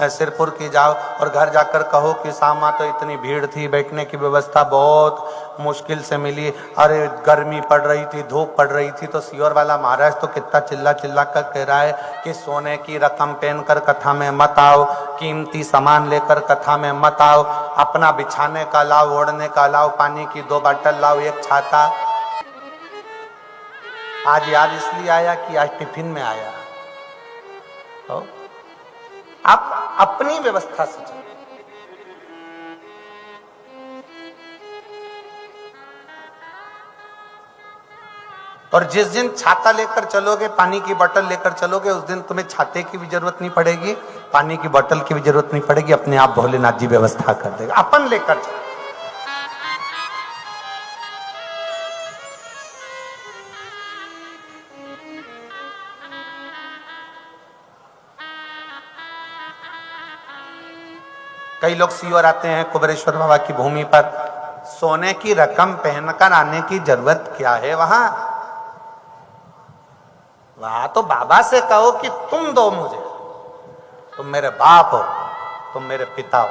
सिरपुर की जाओ, और घर जाकर कहो कि सामा तो इतनी भीड़ थी, बैठने की व्यवस्था बहुत मुश्किल से मिली, अरे गर्मी पड़ रही थी, धूप पड़ रही थी। तो सीहोर वाला महाराज तो कितना चिल्ला चिल्ला कर कह रहा है कि सोने की रकम पहनकर कथा में मत आओ, कीमती सामान लेकर कथा में मत आओ, अपना बिछाने का लाओ, ओढ़ने का लाओ, पानी की 2 बाटल लाओ, एक छाता। आज याद इसलिए आया कि आज टिफिन में आया। तो आप अपनी व्यवस्था से चलो। और जिस दिन छाता लेकर चलोगे, पानी की बोतल लेकर चलोगे, उस दिन तुम्हें छाते की भी जरूरत नहीं पड़ेगी, पानी की बोतल की भी जरूरत नहीं पड़ेगी, अपने आप भोलेनाथ जी व्यवस्था कर देगा। अपन लेकर चलो। कई लोग सीहोर आते हैं कुबेरेश्वर बाबा की भूमि पर, सोने की रकम पहनकर आने की जरूरत क्या है? वहां तो बाबा से कहो कि तुम दो मुझे, तुम मेरे बाप हो, तुम मेरे पिता हो।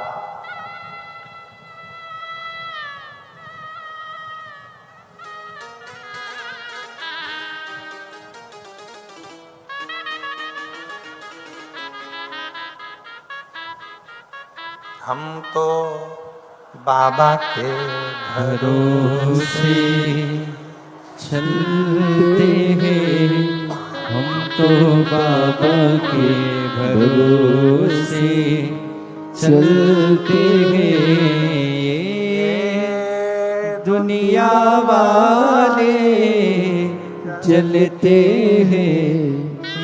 हम तो बाबा के भरोसे चलते हैं, हम तो बाबा के भरोसे चलते हैं। ये दुनिया वाले जलते हैं,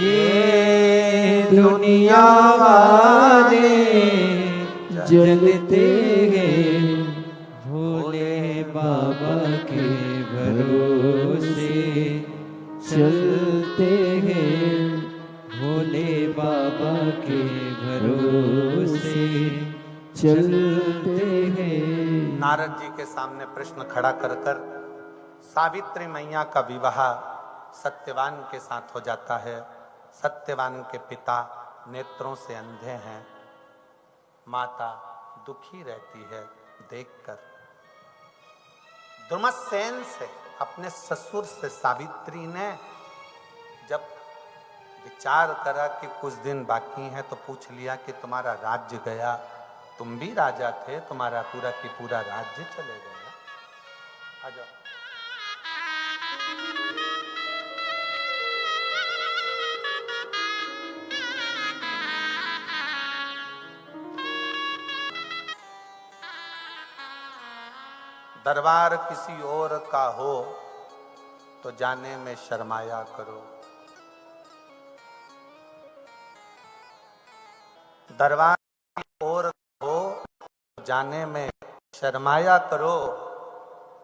ये दुनिया वाले जलते हैं, भोले बाबा के भरोसे चलते हैं, भोले बाबा के भरोसे चलते हैं। नारद जी के सामने प्रश्न खड़ा कर कर सावित्री मैया का विवाह सत्यवान के साथ हो जाता है। सत्यवान के पिता नेत्रों से अंधे हैं, माता दुखी रहती है देखकर। द्रुमसेन से, अपने ससुर से सावित्री ने जब विचार करा कि कुछ दिन बाकी है, तो पूछ लिया कि तुम्हारा राज्य गया, तुम भी राजा थे, तुम्हारा पूरा की पूरा राज्य चले गया। आ जाओ। दरबार किसी और का हो तो जाने में शर्माया करो, दरबार किसी और का हो तो जाने में शर्माया करो,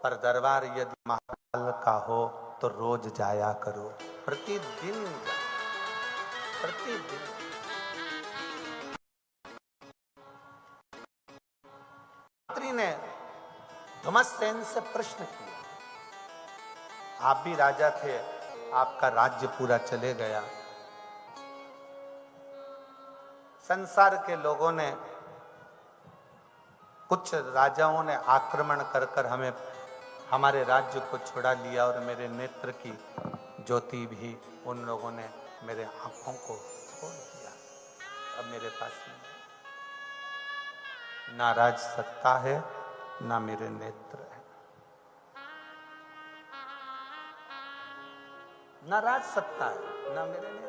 पर दरबार यदि महाकाल का हो तो रोज जाया करो। प्रतिदिन प्रतिदिन। ने धुमसेन से प्रश्न किया, आप भी राजा थे, आपका राज्य पूरा चले गया, संसार के लोगों ने, कुछ राजाओं ने आक्रमण कर कर हमें, हमारे राज्य को छुड़ा लिया, और मेरे नेत्र की ज्योति भी उन लोगों ने मेरे आंखों को खोल दिया। अब मेरे पास ना राज सत्ता है, ना मेरे नेत्र है, ना राज सत्ता है, ना मेरे नेत्र।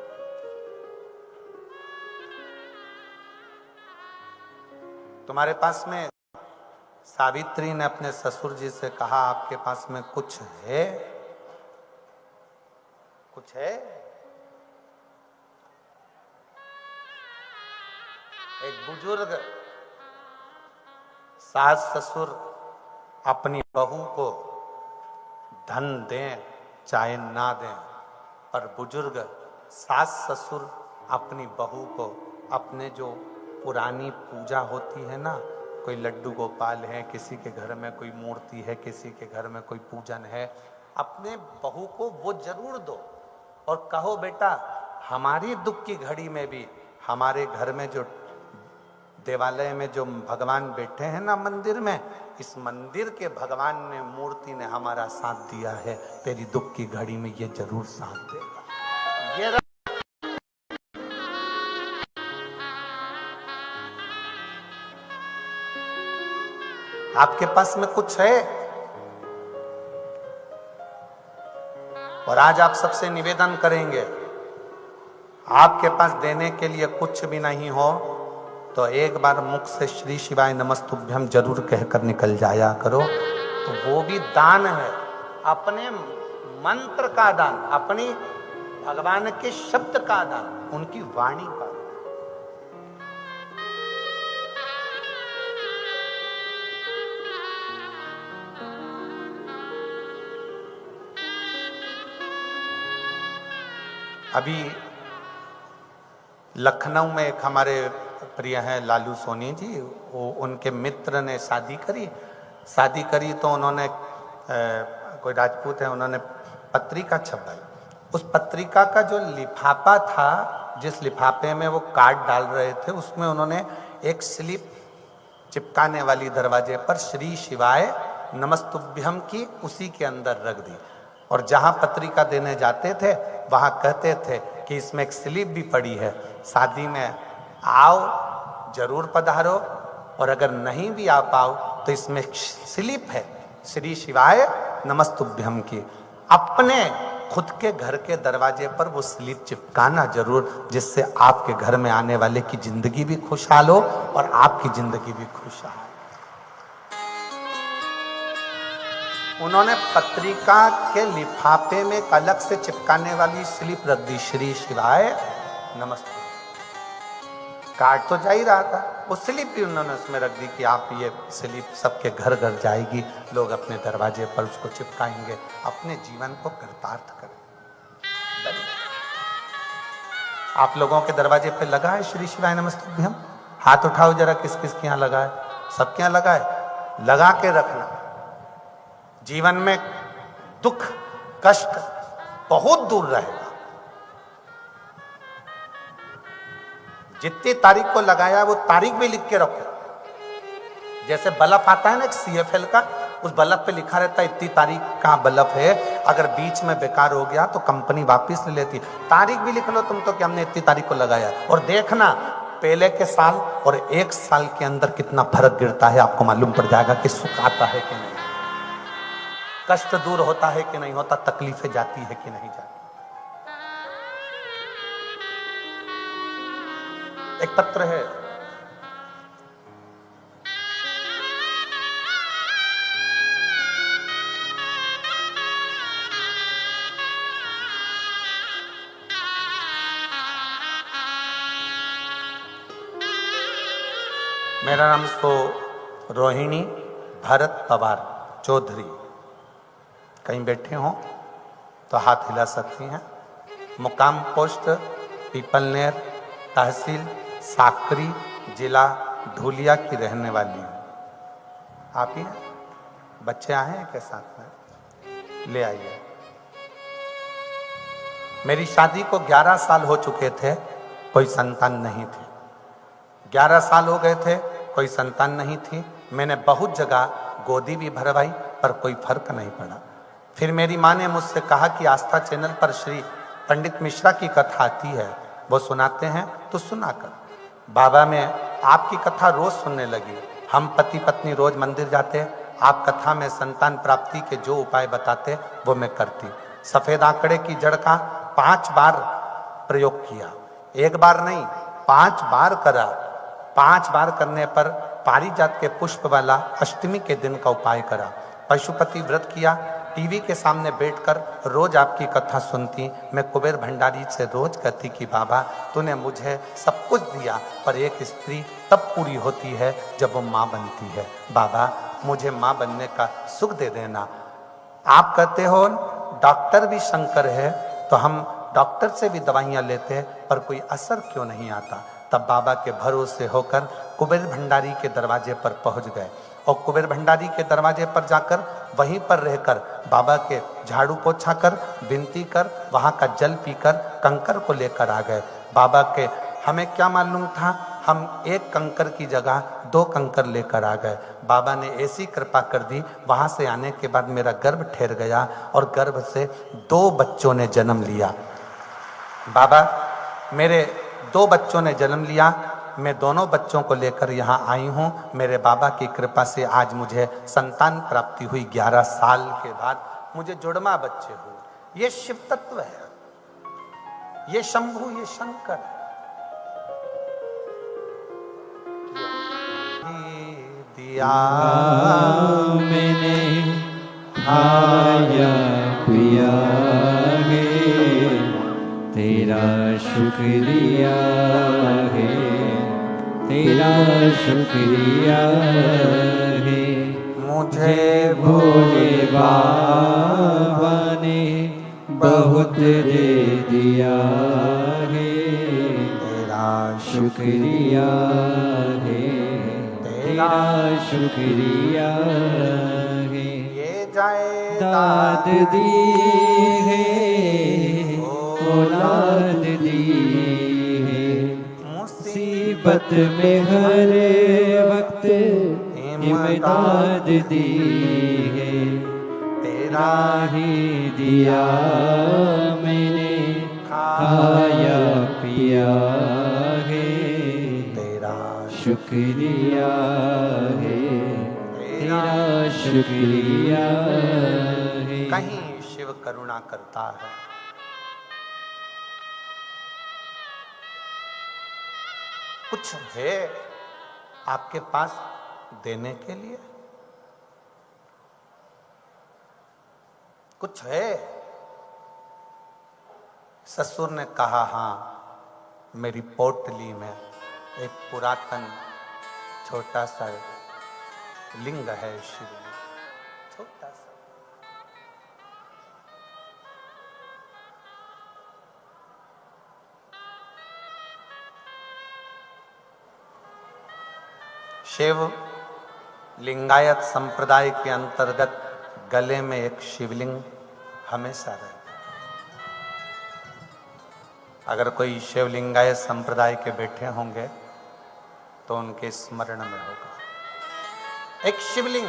तुम्हारे पास में, सावित्री ने अपने ससुर जी से कहा, आपके पास में कुछ है? कुछ है? एक बुजुर्ग सास ससुर अपनी बहू को धन दें चाहे ना दें, पर बुजुर्ग सास ससुर अपनी बहू को अपने जो पुरानी पूजा होती है ना, कोई लड्डू गोपाल है, किसी के घर में कोई मूर्ति है, किसी के घर में कोई पूजन है, अपने बहू को वो जरूर दो और कहो बेटा हमारी दुख की घड़ी में भी हमारे घर में जो देवालय में जो भगवान बैठे हैं ना मंदिर में, इस मंदिर के भगवान ने मूर्ति ने हमारा साथ दिया है, तेरी दुख की घड़ी में ये जरूर साथ देगा। ये आपके पास में कुछ है और आज आप सबसे निवेदन करेंगे, आपके पास देने के लिए कुछ भी नहीं हो तो एक बार मुख से श्री शिवाय नमस्तुभ्यम जरूर कहकर निकल जाया करो। तो वो भी दान है, अपने मंत्र का दान, अपनी भगवान के शब्द का दान, उनकी वाणी का। अभी लखनऊ में एक हमारे प्रिय हैं लालू सोनी जी, वो उनके मित्र ने शादी करी तो उन्होंने कोई राजपूत है, उन्होंने पत्रिका छपाई। उस पत्रिका का जो लिफाफा था, जिस लिफाफे में वो कार्ड डाल रहे थे, उसमें उन्होंने एक स्लिप चिपकाने वाली दरवाजे पर श्री शिवाय नमस्तुभ्यम की उसी के अंदर रख दी। और जहां पत्रिका देने जाते थे वहां कहते थे कि इसमें एक स्लिप भी पड़ी है, शादी में आओ जरूर पधारो, और अगर नहीं भी आ पाओ तो इसमें स्लिप है श्री शिवाय नमस्तुभ्यम की। अपने खुद के घर के दरवाजे पर वो स्लिप चिपकाना जरूर, जिससे आपके घर में आने वाले की जिंदगी भी खुशहाल हो और आपकी जिंदगी भी खुशहाल। उन्होंने पत्रिका के लिफाफे में एक अलग से चिपकाने वाली स्लिप रख दी, श्री शिवाय नमस्ते। कार्ड तो जा ही रहा था, वो स्लिप भी उन्होंने उसमें रख दी कि आप ये स्लिप सबके घर घर जाएगी, लोग अपने दरवाजे पर उसको चिपकाएंगे, अपने जीवन को कृतार्थ करें। आप लोगों के दरवाजे पे लगा है श्री शिवाय नमस्तुभ्यम? हाथ उठाओ जरा, किस किस के यहाँ लगा है? सबके यहाँ लगा है? लगा के रखना। जीवन में दुख कष्ट बहुत दूर रहेगा। जितनी तारीख को लगाया वो तारीख भी लिख के रखो। जैसे बल्ब आता है ना CFL का, उस बल्ब पे लिखा रहता है इतनी तारीख का बल्ब है, अगर बीच में बेकार हो गया तो कंपनी वापस ले लेती। तारीख भी लिख लो तुम तो कि हमने इतनी तारीख को लगाया, और देखना पहले के साल और एक साल के अंदर कितना फर्क गिरता है, आपको मालूम पड़ जाएगा कि सुख आता है कि नहीं, कष्ट दूर होता है कि नहीं होता, तकलीफें जाती है कि नहीं जाती। एक पत्र है, मेरा नाम सो रोहिणी भरत पवार चौधरी। कहीं बैठे हों तो हाथ हिला सकती हैं। मुकाम पोस्ट पीपलनेर, तहसील साकरी, जिला धुलिया की रहने वाली हूँ। आप ही हैं? बच्चे आए हैं के साथ में? ले आइए। मेरी शादी को 11 साल हो चुके थे, कोई संतान नहीं थी। 11 साल हो गए थे, कोई संतान नहीं थी। मैंने बहुत जगह गोदी भी भरवाई पर कोई फर्क नहीं पड़ा। फिर मेरी माँ ने मुझसे कहा कि आस्था चैनल पर श्री पंडित मिश्रा की कथा आती है, वो सुनाते हैं तो सुना कर। बाबा मैं आपकी कथा रोज सुनने लगी। हम पति पत्नी रोज मंदिर जाते, आप कथा में संतान प्राप्ति के जो उपाय बताते वो मैं करती। सफेद आंकड़े की जड़ का 5 बार प्रयोग किया, एक बार नहीं 5 बार करा। 5 बार करने पर पारिजात के पुष्प वाला अष्टमी के दिन का उपाय करा। पशुपति व्रत किया, टीवी के सामने बैठकर रोज आपकी कथा सुनती। मैं कुबेर भंडारी से रोज कहती कि बाबा तूने मुझे सब कुछ दिया, पर एक स्त्री तब पूरी होती है जब वो माँ बनती है। बाबा मुझे माँ बनने का सुख दे देना। आप कहते हो डॉक्टर भी शंकर है, तो हम डॉक्टर से भी दवाइयाँ लेते हैं पर कोई असर क्यों नहीं आता। तब बाबा के भरोसे होकर कुबेर भंडारी के दरवाजे पर पहुंच गए और कुबेर भंडारी के दरवाजे पर जाकर वहीं पर रहकर बाबा के झाड़ू पोछा कर विनती कर वहां का जल पीकर कंकर को लेकर आ गए। बाबा के हमें क्या मालूम था, हम एक कंकर की जगह 2 कंकर लेकर आ गए। बाबा ने ऐसी कृपा कर दी, वहां से आने के बाद मेरा गर्भ ठहर गया और गर्भ से 2 बच्चों ने जन्म लिया। बाबा मेरे 2 बच्चों ने जन्म लिया, मैं दोनों बच्चों को लेकर यहाँ आई हूँ। मेरे बाबा की कृपा से आज मुझे संतान प्राप्ति हुई। 11 साल के बाद मुझे जुड़वा बच्चे हुए। ये शिव तत्व है, ये शंभु, ये शंकर है। दिया मैंने खाया पिया है, तेरा शुक्रिया है, तेरा शुक्रिया है। मुझे भोले बाबा ने बहुत दे दिया है, तेरा शुक्रिया है, तेरा शुक्रिया है। ये जाए दाद दी है, औलाद दी है, मुसीबत में हर वक्त इमदाद दी है। तेरा ही दिया मैंने खाया पिया है, तेरा शुक्रिया है, तेरा शुक्रिया है। कहीं शिव करुणा करता है। कुछ है आपके पास देने के लिए? कुछ है? ससुर ने कहा हाँ, मेरी पोटली में एक पुरातन छोटा सा लिंग है, शिवलिंग, छोटा सा। शिव लिंगायत संप्रदाय के अंतर्गत गले में एक शिवलिंग हमेशा रहता है। अगर कोई शिवलिंगायत संप्रदाय के बैठे होंगे तो उनके स्मरण में होगा एक शिवलिंग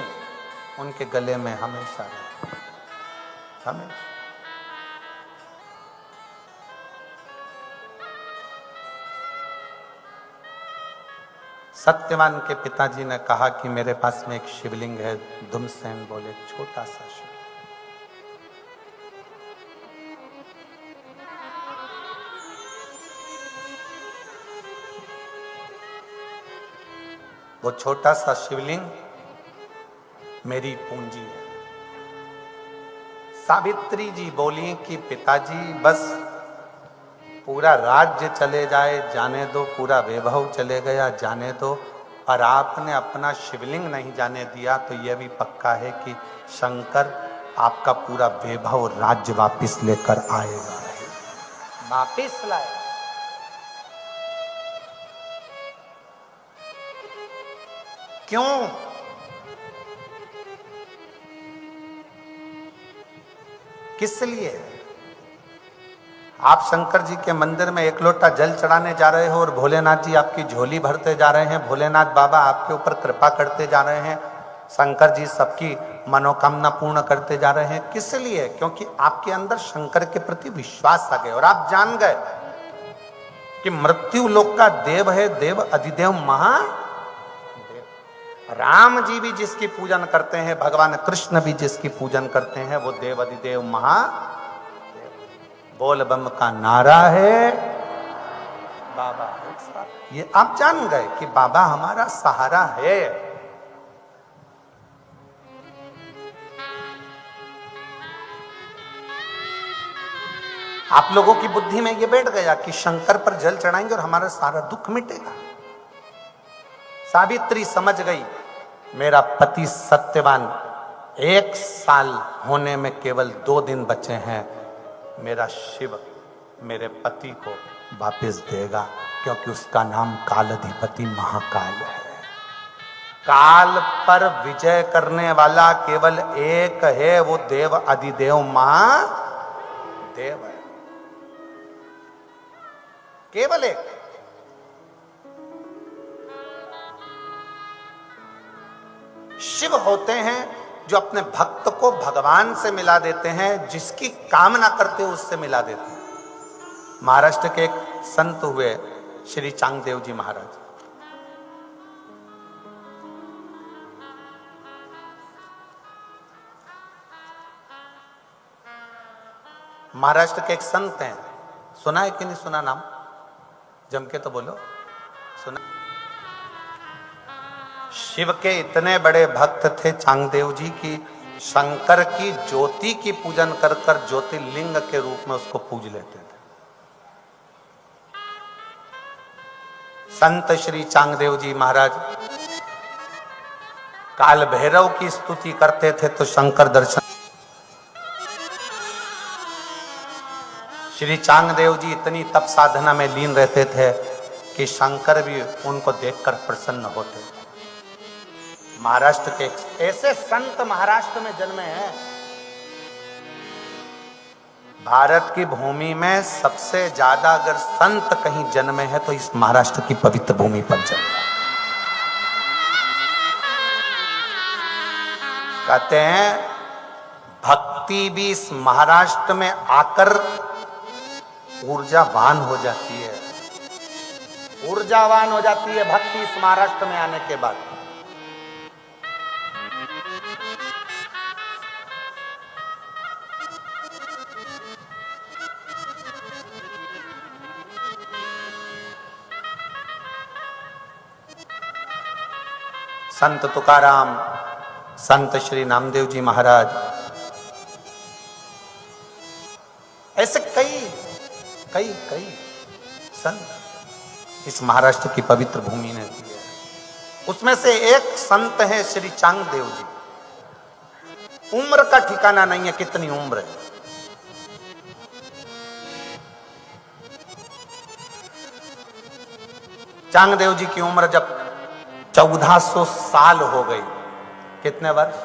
उनके गले में हमेशा रहता है, हमेशा। सत्यवान के पिताजी ने कहा कि मेरे पास में एक शिवलिंग है। धुमसेन बोले छोटा सा शिवलिंग। वो छोटा सा शिवलिंग मेरी पूंजी है। सावित्री जी बोली कि पिताजी बस पूरा राज्य चले जाए जाने दो, पूरा वैभव चले गया जाने दो, और आपने अपना शिवलिंग नहीं जाने दिया तो यह भी पक्का है कि शंकर आपका पूरा वैभव राज्य वापस लेकर आएगा, वापस लाए। क्यों? किस लिए? आप शंकर जी के मंदिर में एक लोटा जल चढ़ाने जा रहे हो और भोलेनाथ जी आपकी झोली भरते जा रहे हैं, भोलेनाथ बाबा आपके ऊपर कृपा करते जा रहे हैं, शंकर जी सबकी मनोकामना पूर्ण करते जा रहे हैं। किस लिए? क्योंकि आपके अंदर शंकर के प्रति विश्वास आ गए और आप जान गए कि मृत्यु लोक का देव है, देव अधिदेव महादेव। राम जी भी जिसकी पूजन करते हैं, भगवान कृष्ण भी जिसकी पूजन करते हैं, वो देव अधिदेव महादेव। बोल बम का नारा है बाबा। ये आप जान गए कि बाबा हमारा सहारा है। आप लोगों की बुद्धि में ये बैठ गया कि शंकर पर जल चढ़ाएंगे और हमारा सारा दुख मिटेगा। सावित्री समझ गई मेरा पति सत्यवान 1 साल होने में केवल 2 दिन बचे हैं, मेरा शिव मेरे पति को वापस देगा, क्योंकि उसका नाम कालाधिपति महाकाल है। काल पर विजय करने वाला केवल एक है, वो देव अधिदेव महादेव है, केवल एक। शिव होते हैं जो अपने भक्त को भगवान से मिला देते हैं, जिसकी कामना करते हो उससे मिला देते हैं। महाराष्ट्र के एक संत हुए श्री चांगदेव जी महाराज। महाराष्ट्र के एक संत हैं, सुना है कि नहीं सुना नाम? जम के तो बोलो, सुना? शिव के इतने बड़े भक्त थे चांगदेव जी की, शंकर की ज्योति की पूजन कर कर ज्योतिर्लिंग के रूप में उसको पूज लेते थे। संत श्री चांगदेव जी महाराज काल भैरव की स्तुति करते थे तो शंकर दर्शन। श्री चांगदेव जी इतनी तप साधना में लीन रहते थे कि शंकर भी उनको देखकर प्रसन्न होते थे। महाराष्ट्र के ऐसे संत महाराष्ट्र में जन्मे हैं। भारत की भूमि में सबसे ज्यादा अगर संत कहीं जन्मे हैं तो इस महाराष्ट्र की पवित्र भूमि पर जन्मे। कहते हैं भक्ति भी इस महाराष्ट्र में आकर ऊर्जावान हो जाती है, ऊर्जावान हो जाती है भक्ति इस महाराष्ट्र में आने के बाद। संत तुकाराम, संत श्री नामदेव जी महाराज, ऐसे कई कई कई संत इस महाराष्ट्र की पवित्र भूमि ने दी है। उसमें से एक संत है श्री चांगदेव जी। उम्र का ठिकाना नहीं है, कितनी उम्र है। चांगदेव जी की उम्र जब 1400 साल हो गई। कितने वर्ष?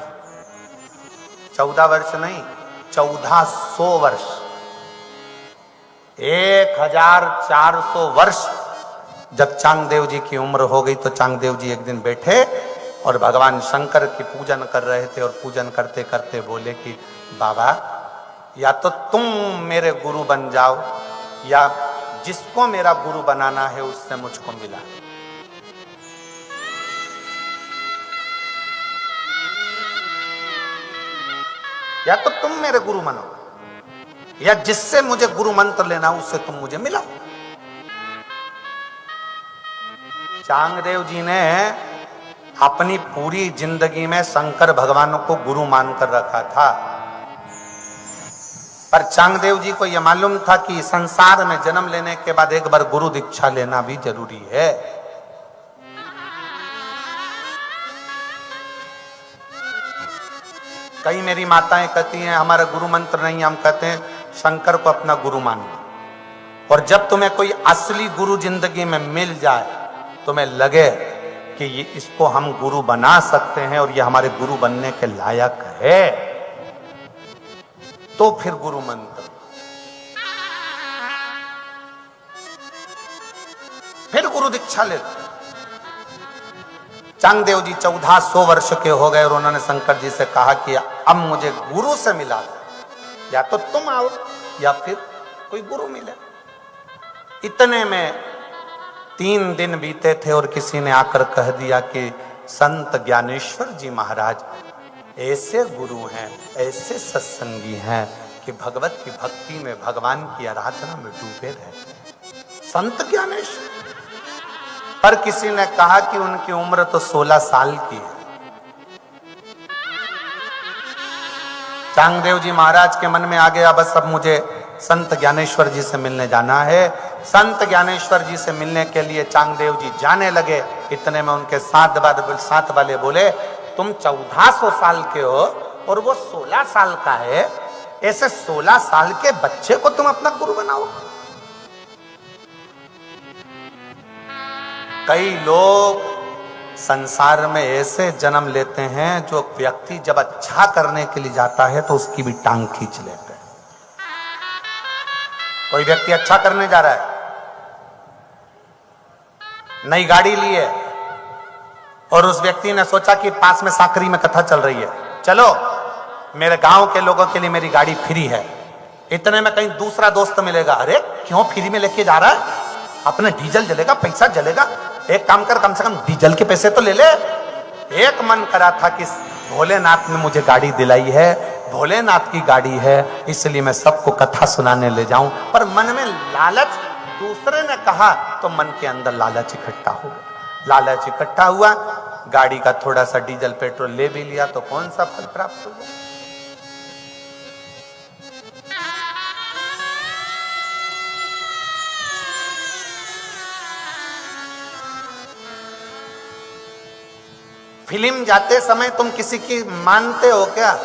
14 वर्ष नहीं, 1400 वर्ष, 1400 वर्ष जब चांगदेव जी की उम्र हो गई तो चांगदेव जी एक दिन बैठे और भगवान शंकर की पूजन कर रहे थे और पूजन करते करते बोले कि बाबा, या तो तुम मेरे गुरु बन जाओ या जिसको मेरा गुरु बनाना है उससे मुझको मिला। या तो तुम मेरे गुरु बनो या जिससे मुझे गुरु मंत्र लेना उससे तुम मुझे मिलाओ। चांगदेव जी ने अपनी पूरी जिंदगी में शंकर भगवान को गुरु मानकर रखा था, पर चांगदेव जी को यह मालूम था कि संसार में जन्म लेने के बाद एक बार गुरु दीक्षा लेना भी जरूरी है। कई मेरी माताएं कहती हैं हमारा गुरु मंत्र नहीं, हम कहते हैं शंकर को अपना गुरु मानो। और जब तुम्हें कोई असली गुरु जिंदगी में मिल जाए, तुम्हें लगे कि ये इसको हम गुरु बना सकते हैं और ये हमारे गुरु बनने के लायक है, तो फिर गुरु मंत्र, फिर गुरु दीक्षा ले। चांगदेव जी 1400 वर्ष के हो गए और उन्होंने शंकर जी से कहा कि अब मुझे गुरु से मिला दो, या तो तुम आओ या फिर कोई गुरु मिले। इतने में 3 दिन बीते थे और किसी ने आकर कह दिया कि संत ज्ञानेश्वर जी महाराज ऐसे गुरु हैं, ऐसे सत्संगी हैं कि भगवत की भक्ति में, भगवान की आराधना में डूबे रहते हैं। संत ज्ञानेश्वर। पर किसी ने कहा कि उनकी उम्र तो 16 साल की है। चांगदेव जी महाराज के मन में आ गया बस अब मुझे संत ज्ञानेश्वर जी से मिलने जाना है। संत ज्ञानेश्वर जी से मिलने के लिए चांगदेव जी जाने लगे। इतने में उनके साथ वाले बोले तुम 1400 साल के हो और वो 16 साल का है, ऐसे 16 साल के बच्चे को तुम अपना गुरु बनाओ। कई लोग संसार में ऐसे जन्म लेते हैं जो व्यक्ति जब अच्छा करने के लिए जाता है तो उसकी भी टांग खींच लेते हैं। कोई व्यक्ति अच्छा करने जा रहा है, नई गाड़ी ली है, और उस व्यक्ति ने सोचा कि पास में साकरी में कथा चल रही है, चलो मेरे गांव के लोगों के लिए मेरी गाड़ी फ्री है। इतने में कहीं दूसरा दोस्त मिलेगा, अरे क्यों फ्री में लेके जा रहा है, अपना डीजल जलेगा, पैसा जलेगा, एक काम कर कम से कम डीजल के पैसे तो ले ले। एक मन करा था कि भोलेनाथ ने मुझे गाड़ी दिलाई है, भोलेनाथ की गाड़ी है, इसलिए मैं सबको कथा सुनाने ले जाऊं, पर मन में लालच, दूसरे ने कहा तो मन के अंदर लालच इकट्ठा हो गया। लालच इकट्ठा हुआ, गाड़ी का थोड़ा सा डीजल पेट्रोल ले भी लिया, तो कौन सा फल प्राप्त हुआ? फिल्म जाते समय तुम किसी की मानते हो क्या?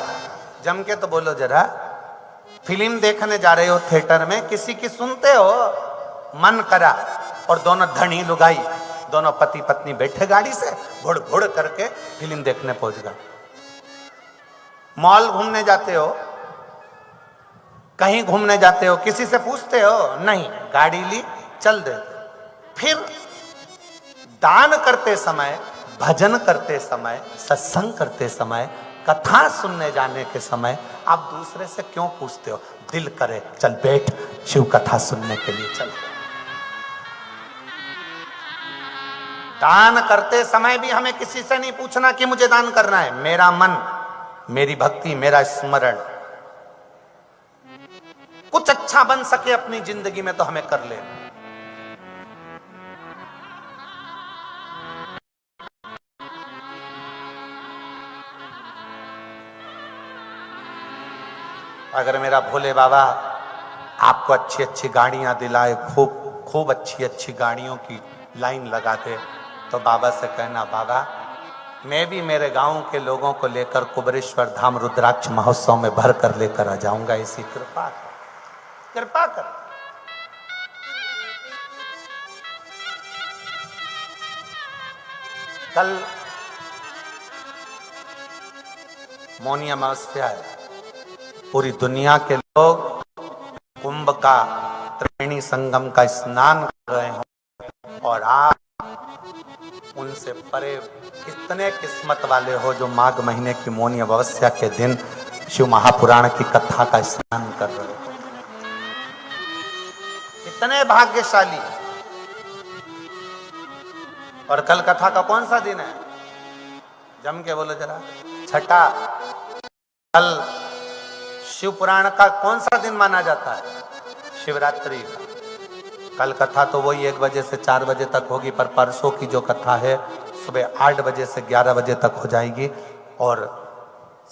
जम के तो बोलो जरा। फिल्म देखने जा रहे हो थिएटर में, किसी की सुनते हो? मन करा और दोनों धनी लुगाई, दोनों पति पत्नी बैठे गाड़ी से, घुड़ घुड़ करके फिल्म देखने पहुंच गए। मॉल घूमने जाते हो, कहीं घूमने जाते हो, किसी से पूछते हो? नहीं, गाड़ी ली चल दे। फिर दान करते समय, भजन करते समय, सत्संग करते समय, कथा सुनने जाने के समय आप दूसरे से क्यों पूछते हो? दिल करे चल बैठ शिव कथा सुनने के लिए चल। दान करते समय भी हमें किसी से नहीं पूछना कि मुझे दान करना है। मेरा मन, मेरी भक्ति, मेरा स्मरण कुछ अच्छा बन सके अपनी जिंदगी में तो हमें कर लेना। अगर मेरा भोले बाबा आपको अच्छी अच्छी गाड़ियां दिलाए, खूब खूब अच्छी अच्छी गाड़ियों की लाइन लगा दे, तो बाबा से कहना, बाबा मैं भी मेरे गांव के लोगों को लेकर कुबरेश्वर धाम रुद्राक्ष महोत्सव में भर कर लेकर आ जाऊंगा, ऐसी कृपा कर, कृपा कर। कल मौनी अमावस्या है, पूरी दुनिया के लोग कुंभ का, त्रिवेणी संगम का स्नान कर रहे हैं, और आप उनसे परे कितने किस्मत वाले हो जो माघ महीने की मौनी अमावस्या के दिन शिव महापुराण की कथा का स्नान कर रहे हो। कितने भाग्यशाली। और कल कथा का कौन सा दिन है? जम के बोलो जरा। छठा। कल शिव पुराण का कौन सा दिन माना जाता है? शिवरात्रि का। कल कथा तो वही 1 बजे से 4 बजे तक होगी, पर परसों की जो कथा है सुबह 8 बजे से 11 बजे तक हो जाएगी, और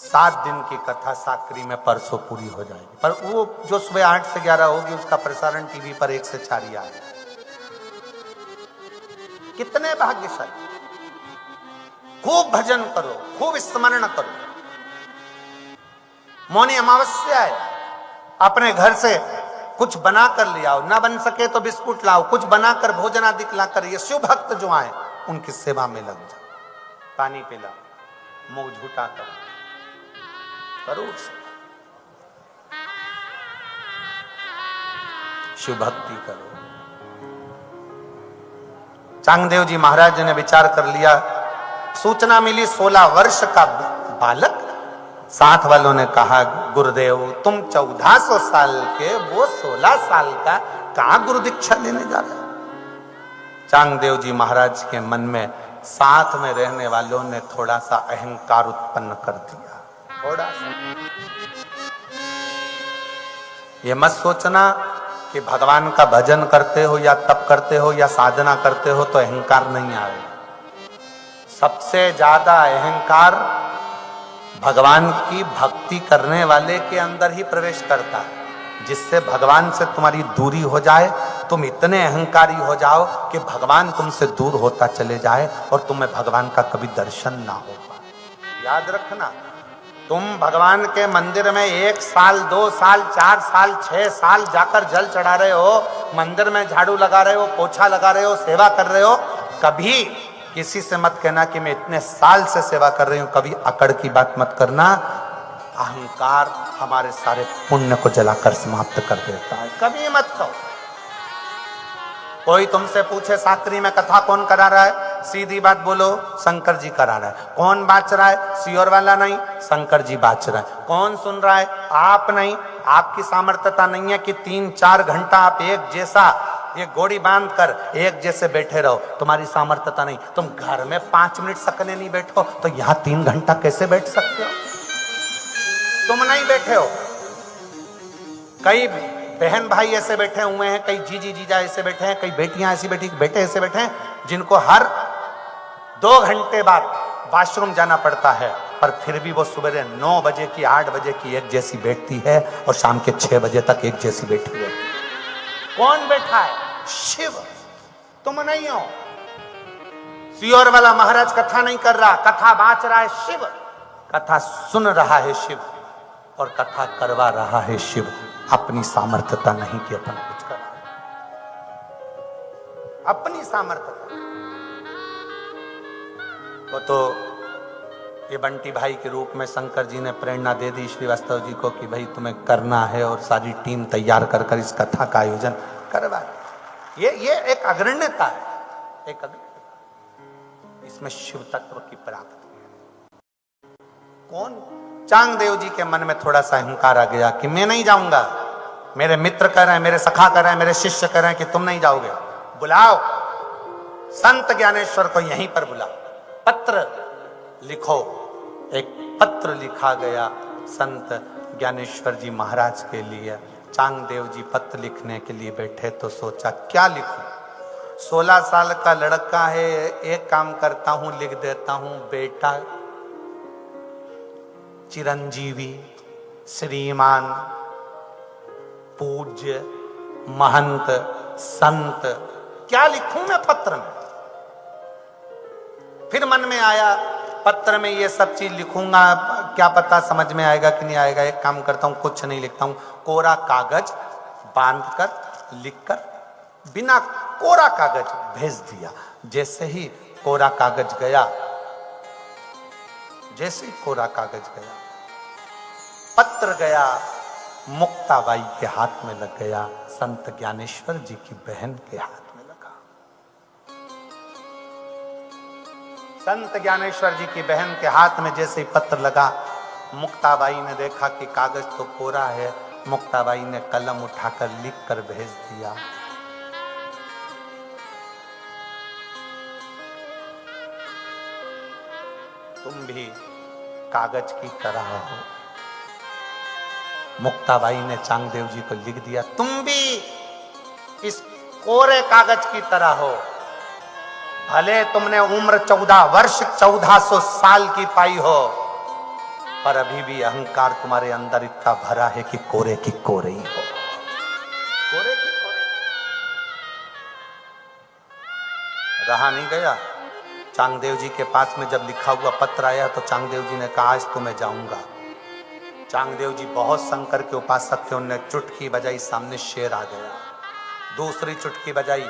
7 दिन की कथा साकरी में परसों पूरी हो जाएगी। पर वो जो सुबह 8 से 11 होगी उसका प्रसारण टीवी पर 1 से 4 ही आएगा। कितने भाग्यशाली। खूब भजन करो, खूब स्मरण करो। मौनी अमावस्या है, अपने घर से कुछ बना कर ले आओ, ना बन सके तो बिस्कुट लाओ, कुछ बनाकर भोजन आदि लाकर ये शिव भक्त जो आए उनकी सेवा में लग जाओ। पानी पिलाओ, मुंह झूठा करो, शिव भक्ति करो। चांगदेव जी महाराज ने विचार कर लिया, सूचना मिली 16 वर्ष का बालक। साथ वालों ने कहा, गुरुदेव तुम 1400 साल के, वो 16 साल का, कहां गुरु दीक्षा लेने जा रहे? चांगदेव जी महाराज के मन में साथ में रहने वालों ने थोड़ा सा अहंकार उत्पन्न कर दिया, थोड़ा सा। ये मत सोचना कि भगवान का भजन करते हो या तप करते हो या साधना करते हो तो अहंकार नहीं आएगा। सबसे ज्यादा अहंकार भगवान की भक्ति करने वाले के अंदर ही प्रवेश करता है, जिससे भगवान से तुम्हारी दूरी हो जाए, तुम इतने अहंकारी हो जाओ कि भगवान तुमसे दूर होता चले जाए और तुम्हें भगवान का कभी दर्शन ना हो पाए। याद रखना, तुम भगवान के मंदिर में 1 साल, 2 साल, 4 साल, 6 साल जाकर जल चढ़ा रहे हो, मंदिर में झाड़ू लगा रहे हो, पोछा लगा रहे हो, सेवा कर रहे हो, कभी किसी से मत कहना कि मैं इतने साल से सेवा कर रही हूं, कभी अकड़ की बात मत करना। अहंकार हमारे सारे पुण्य को जलाकर समाप्त कर देता है, कभी मत कहो। कोई तुमसे पूछे साकरी में कथा कौन करा रहा है, सीधी बात बोलो, शंकर जी करा रहा है। कौन बाच रहा है, सियोर वाला नहीं, शंकर जी बाच रहा है। कौन सुन रहा है, आप नहीं। आपकी सामर्थ्यता नहीं है कि 3-4 घंटा आप एक जैसा ये गोड़ी बांध कर एक जैसे बैठे रहो, तुम्हारी सामर्थ्यता नहीं। तुम घर में 5 मिनट सकने नहीं बैठो तो यहां 3 घंटा कैसे बैठ सकते हो? तुम नहीं बैठे हो। कई बहन भाई ऐसे बैठे हुए हैं, कई जीजी जीजा ऐसे बैठे हैं, कई बेटियां ऐसी बैठी, बेटे ऐसे बैठे हैं जिनको हर 2 घंटे बाद वॉशरूम जाना पड़ता है, पर फिर भी वो सुबह 9 बजे की 8 बजे की एक जैसी बैठती है और शाम के 6 बजे तक एक जैसी बैठी है। कौन बैठा है? शिव। तुम नहीं हो। सियोर वाला महाराज कथा नहीं कर रहा, कथा बांच रहा है शिव। कथा सुन रहा है शिव और कथा करवा रहा है शिव। अपनी सामर्थ्यता नहीं कि अपन कुछ कर, अपनी सामर्थ्यता। वो तो ये बंटी भाई के रूप में शंकर जी ने प्रेरणा दे दी श्रीवास्तव जी को कि भाई तुम्हें करना है, और सारी टीम तैयार कर कर इस कथा का आयोजन करवा। ये एक अग्रण्यता है, एक अग्रण्यता। इसमें शिव तत्व की प्राप्ति है। कौन? चांगदेव जी के मन में थोड़ा सा अहंकार आ गया कि मैं नहीं जाऊंगा। मेरे मित्र कह रहे हैं, मेरे सखा कह रहे हैं, मेरे शिष्य कह रहे हैं कि तुम नहीं जाओगे। बुलाओ संत ज्ञानेश्वर को, यहीं पर बुलाओ, पत्र लिखो। एक पत्र लिखा गया संत ज्ञानेश्वर जी महाराज के लिए। चांगदेव जी पत्र लिखने के लिए बैठे तो सोचा क्या लिखूं। 16 साल का लड़का है, एक काम करता हूं, लिख देता हूं, बेटा चिरंजीवी, श्रीमान, पूज्य, महंत, संत, क्या लिखूं मैं पत्र में? फिर मन में आया पत्र में ये सब चीज लिखूंगा, क्या पता समझ में आएगा कि नहीं आएगा। एक काम करता हूं, कुछ नहीं लिखता हूं, कोरा कागज बांधकर लिखकर बिना कोरा कागज भेज दिया। जैसे ही कोरा कागज गया, जैसे ही कोरा कागज गया, पत्र गया, मुक्ताबाई के हाथ में लग गया, संत ज्ञानेश्वर जी की बहन के हाथ में लगा। संत ज्ञानेश्वर जी की बहन के हाथ में जैसे ही पत्र लगा, मुक्ताबाई ने देखा कि कागज तो कोरा है। मुक्ताबाई ने कलम उठाकर लिख कर भेज दिया, तुम भी कागज की तरह हो। मुक्ताबाई ने चांगदेव जी को लिख दिया, तुम भी इस कोरे कागज की तरह हो। भले तुमने उम्र 14 वर्ष 1400 साल की पाई हो, पर अभी भी अहंकार तुम्हारे अंदर इतना भरा है कि कोरे की कोरे ही हो। कोरे की कोरे। रहा नहीं गया। चांगदेव जी के पास में जब लिखा हुआ पत्र आया तो चांगदेव जी ने कहा आज तो मैं जाऊंगा। चांगदेव जी बहुत शंकर के उपासक थे, उन्होंने चुटकी बजाई, सामने शेर आ गया। दूसरी चुटकी बजाई,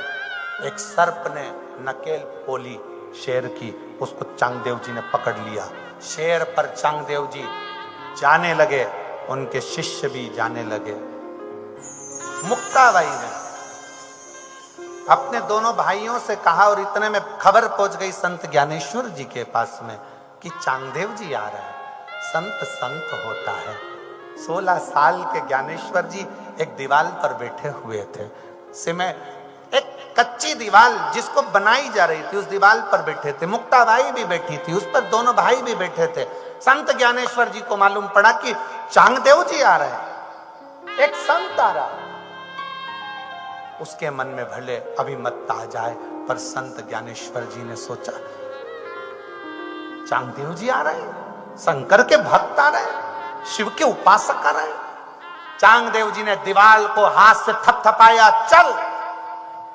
एक सर्प ने नकेल पोली शेर की, उसको चांगदेव जी ने पकड़ लिया। शेर पर चांगदेव जी जाने लगे, उनके शिष्य भी जाने लगे। मुक्ताबाई ने अपने दोनों भाइयों से कहा और इतने में खबर पहुंच गई संत ज्ञानेश्वर जी के पास में कि चांगदेव जी आ रहे हैं। संत संत होता है। 16 साल के ज्ञानेश्वर जी एक दीवार पर बैठे हुए थे। सिमे एक कच्ची दीवार जिसको बनाई जा रही थी, उस दीवार पर बैठे थे। मुक्ताबाई भी बैठी थी, उस पर दोनों भाई भी बैठे थे। संत ज्ञानेश्वर जी को मालूम पड़ा कि चांगदेव जी आ रहे हैं, एक संत आ रहा। उसके मन में भले अभिमतता आ जाए, पर संत ज्ञानेश्वर जी ने सोचा चांगदेव जी आ रहे हैं, शंकर के भक्त आ रहे हैं, शिव के उपासक आ रहे हैं। चांगदेव जी ने दीवाल को हाथ से थपथपाया, चल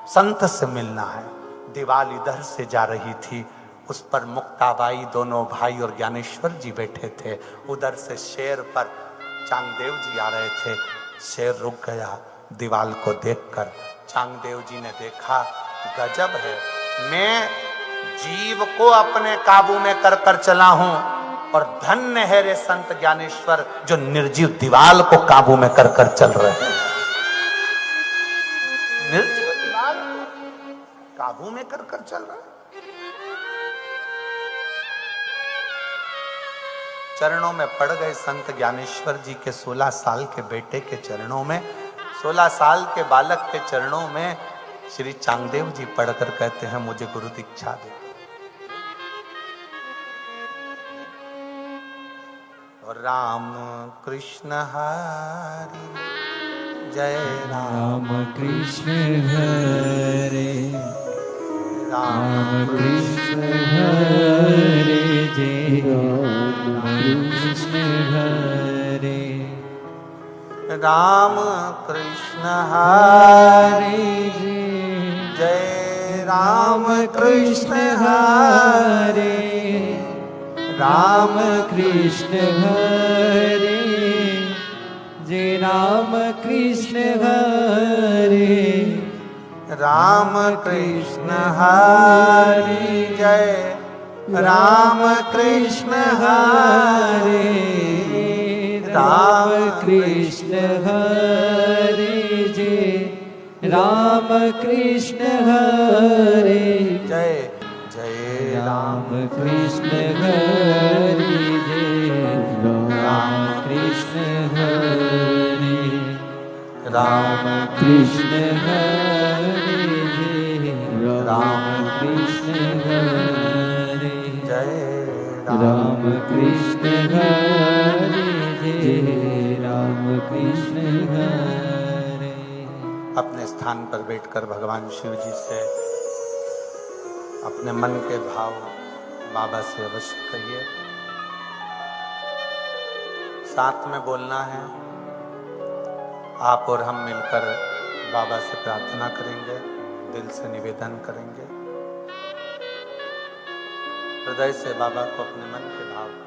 संत से मिलना है। दीवाल इधर से जा रही थी, उस पर मुक्ताबाई, दोनों भाई और ज्ञानेश्वर जी बैठे थे। उधर से शेर पर चांगदेव जी आ रहे थे। शेर रुक गया दीवाल को देखकर। चांगदेव जी ने देखा, गजब है, मैं जीव को अपने काबू में कर कर चला हूं, और धन्य है रे संत ज्ञानेश्वर जो निर्जीव दीवाल को काबू में कर कर चल रहे हैं। निर्जीव दीवाल को काबू में कर कर चल रहा है। चरणों में पड़ गए संत ज्ञानेश्वर जी के 16 साल के बेटे के चरणों में, 16 साल के बालक के चरणों में श्री चांगदेव जी पढ़कर कहते हैं मुझे गुरु दीक्षा दे। और राम कृष्ण हरि जय राम कृष्ण हरे राम कृष्ण हरे जय राम कृष्ण हरे राम कृष्ण हरि जय राम कृष्ण हरे राम कृष्ण हरे जय राम कृष्ण हरे राम कृष्ण हरि जय राम कृष्ण हरे राम कृष्ण हरे जय राम कृष्ण हरे जय जय राम कृष्ण हरे जय राम कृष्ण हरे राम कृष्ण हरे जय राम कृष्ण हरे जय राम कृष्ण हरे जय राम कृष्ण हरे। अपने स्थान पर बैठकर भगवान शिव जी से अपने मन के भाव बाबा से अवश्य कहिए। साथ में बोलना है। आप और हम मिलकर बाबा से प्रार्थना करेंगे, दिल से निवेदन करेंगे, हृदय से बाबा को अपने मन के भाव करेंगे।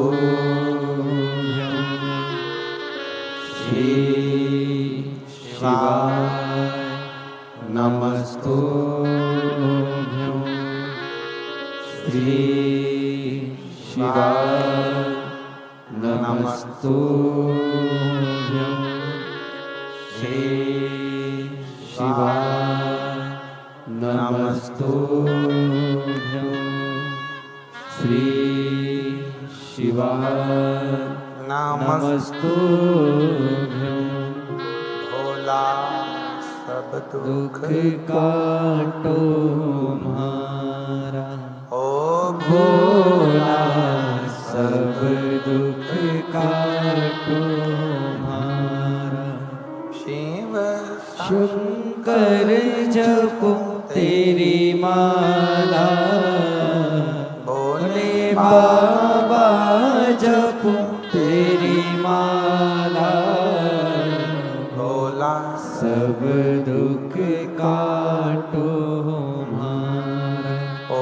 नमस्तुभ्यं श्री शिवाय नमस्तुभ्यं श्री शिवाय नमस्तुभ्यं श्री शिवाय नमस्तुभ्यं श्री शिवाय नमस्तुभ्यं भोला सब दुख काटो हमारा ओ भोला सब दुख काटो हमारा शिव शंकर जपो तेरी माला भोले बाबा जपो तेरी माला भोला सब दुख काटो हमारा ओ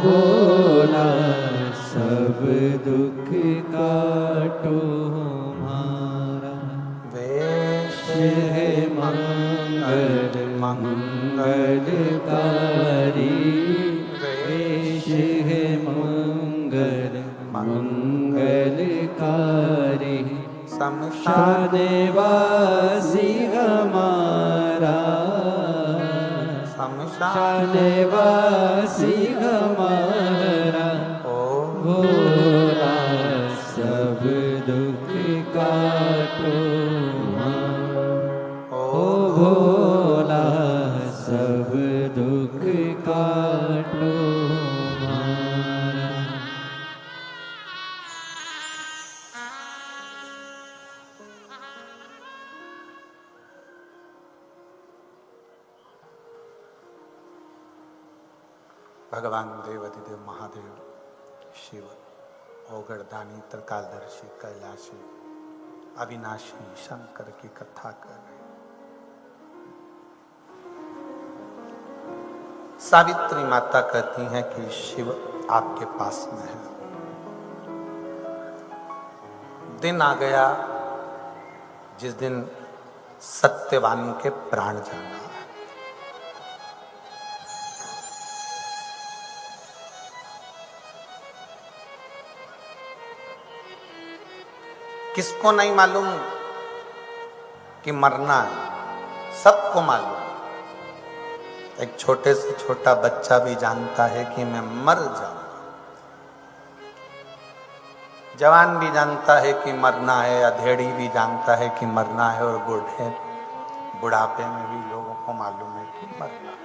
भोला सब दुख काटो हमारा वेश है मंगल मंगलकारी वेश है मंगल मंगलकारी शमशान शानवासी हमारा शमशान शानवासी हमारा ओ भोला सब दुख काटो ओ भोला सब दुख काटो हमारा। भगवान देवाधिदेव महादेव शिव ओगड़दानी त्रिकालदर्शी कैलाशी अविनाशी शंकर की कथा कर रहे। सावित्री माता कहती हैं कि शिव आपके पास में है। दिन आ गया जिस दिन सत्यवान के प्राण जाना है। किसको नहीं मालूम कि मरना है? सबको मालूम। एक छोटे से छोटा बच्चा भी जानता है कि मैं मर जाऊंगा। जवान भी जानता है कि मरना है, अधेड़ी भी जानता है कि मरना है, और बुढ़ापे में भी लोगों को मालूम है कि मरना है।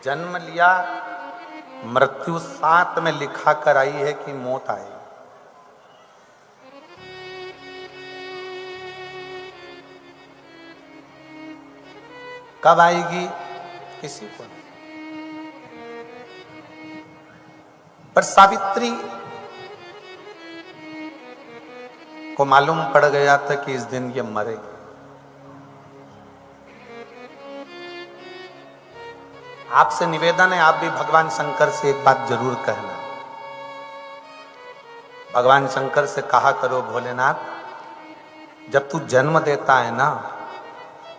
जन्म लिया, मृत्यु साथ में लिखा कर आई है कि मौत आई। कब आएगी किसी को नहीं। पर सावित्री को मालूम पड़ गया था कि इस दिन ये मरेगी। आपसे निवेदन है, आप भी भगवान शंकर से एक बात जरूर कहना। भगवान शंकर से कहा करो, भोलेनाथ जब तू जन्म देता है ना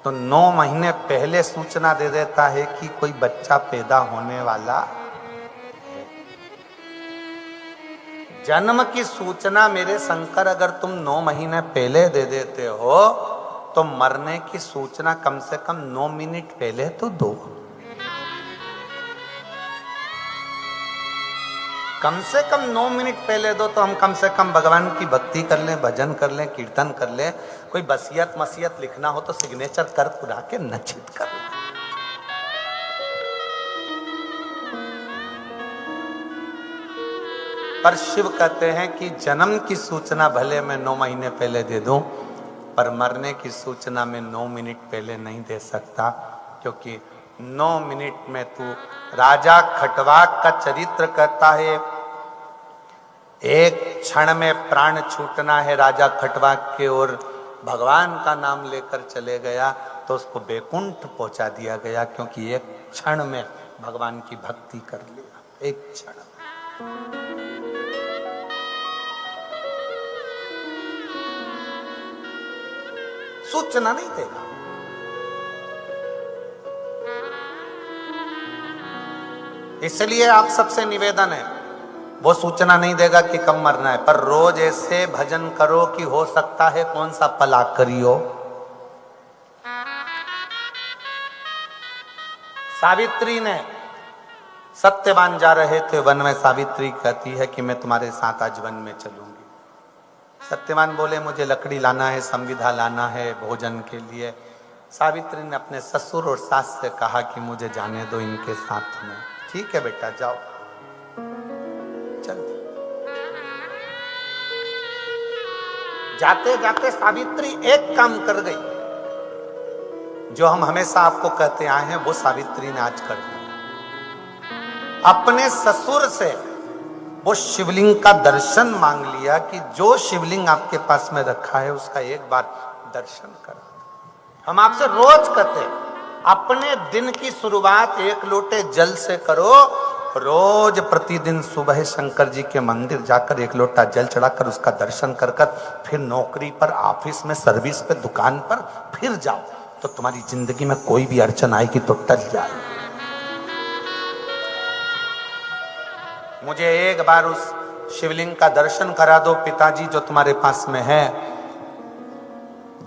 तो 9 महीने पहले सूचना दे देता है कि कोई बच्चा पैदा होने वाला है। जन्म की सूचना मेरे शंकर अगर तुम 9 महीने पहले दे देते हो तो मरने की सूचना कम से कम 9 मिनट पहले तो दो। कम से कम 9 मिनट पहले दो तो हम कम से कम भगवान की भक्ति कर लें, भजन कर लें, कीर्तन कर लें। कोई वसीयत मसीयत लिखना हो तो सिग्नेचर कर पुरा के नचित कर लें। पर शिव कहते हैं कि जन्म की सूचना भले मैं 9 महीने पहले दे दूं, पर मरने की सूचना मैं 9 मिनट पहले नहीं दे सकता, क्योंकि 9 मिनट में तू राजा खटवाक का चरित्र कहता है। एक क्षण में प्राण छूटना है राजा खटवाक के, और भगवान का नाम लेकर चले गया तो उसको बैकुंठ पहुंचा दिया गया, क्योंकि एक क्षण में भगवान की भक्ति कर लिया। एक क्षण सूचना नहीं देगा। इसलिए आप सबसे निवेदन है, वो सूचना नहीं देगा कि कब मरना है, पर रोज ऐसे भजन करो कि हो सकता है कौन सा पला करियो। सावित्री ने, सत्यवान जा रहे थे वन में, सावित्री कहती है कि मैं तुम्हारे साथ आज वन में चलूंगी। सत्यवान बोले मुझे लकड़ी लाना है, संविधा लाना है भोजन के लिए। सावित्री ने अपने ससुर और सास से कहा कि मुझे जाने दो इनके साथ में। ठीक है बेटा जाओ। चल जाते जाते सावित्री एक काम कर गई, जो हम हमेशा आपको कहते आए हैं वो सावित्री ने आज कर दिया। अपने ससुर से वो शिवलिंग का दर्शन मांग लिया कि जो शिवलिंग आपके पास में रखा है उसका एक बार दर्शन करा। हम आपसे रोज कहते हैं अपने दिन की शुरुआत 1 लोटे जल से करो। रोज प्रतिदिन सुबह शंकर जी के मंदिर जाकर 1 लोटा जल चढ़ाकर उसका दर्शन कर फिर नौकरी पर, ऑफिस में, सर्विस पे, दुकान पर फिर जाओ, तो तुम्हारी जिंदगी में कोई भी अड़चन आएगी तो टल जाए। मुझे एक बार उस शिवलिंग का दर्शन करा दो पिताजी जो तुम्हारे पास में है।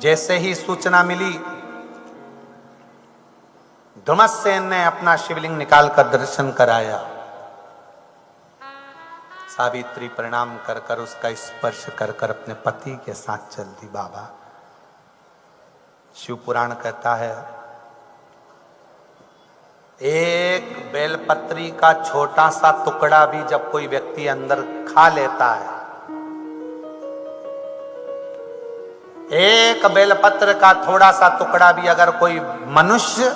जैसे ही सूचना मिली, धुमस्सेन ने अपना शिवलिंग निकालकर दर्शन कराया। सावित्री प्रणाम कर कर उसका स्पर्श कर कर अपने पति के साथ चल दी। बाबा, शिव पुराण कहता है एक बेलपत्री का छोटा सा टुकड़ा भी जब कोई व्यक्ति अंदर खा लेता है, एक बेलपत्र का थोड़ा सा टुकड़ा भी अगर कोई मनुष्य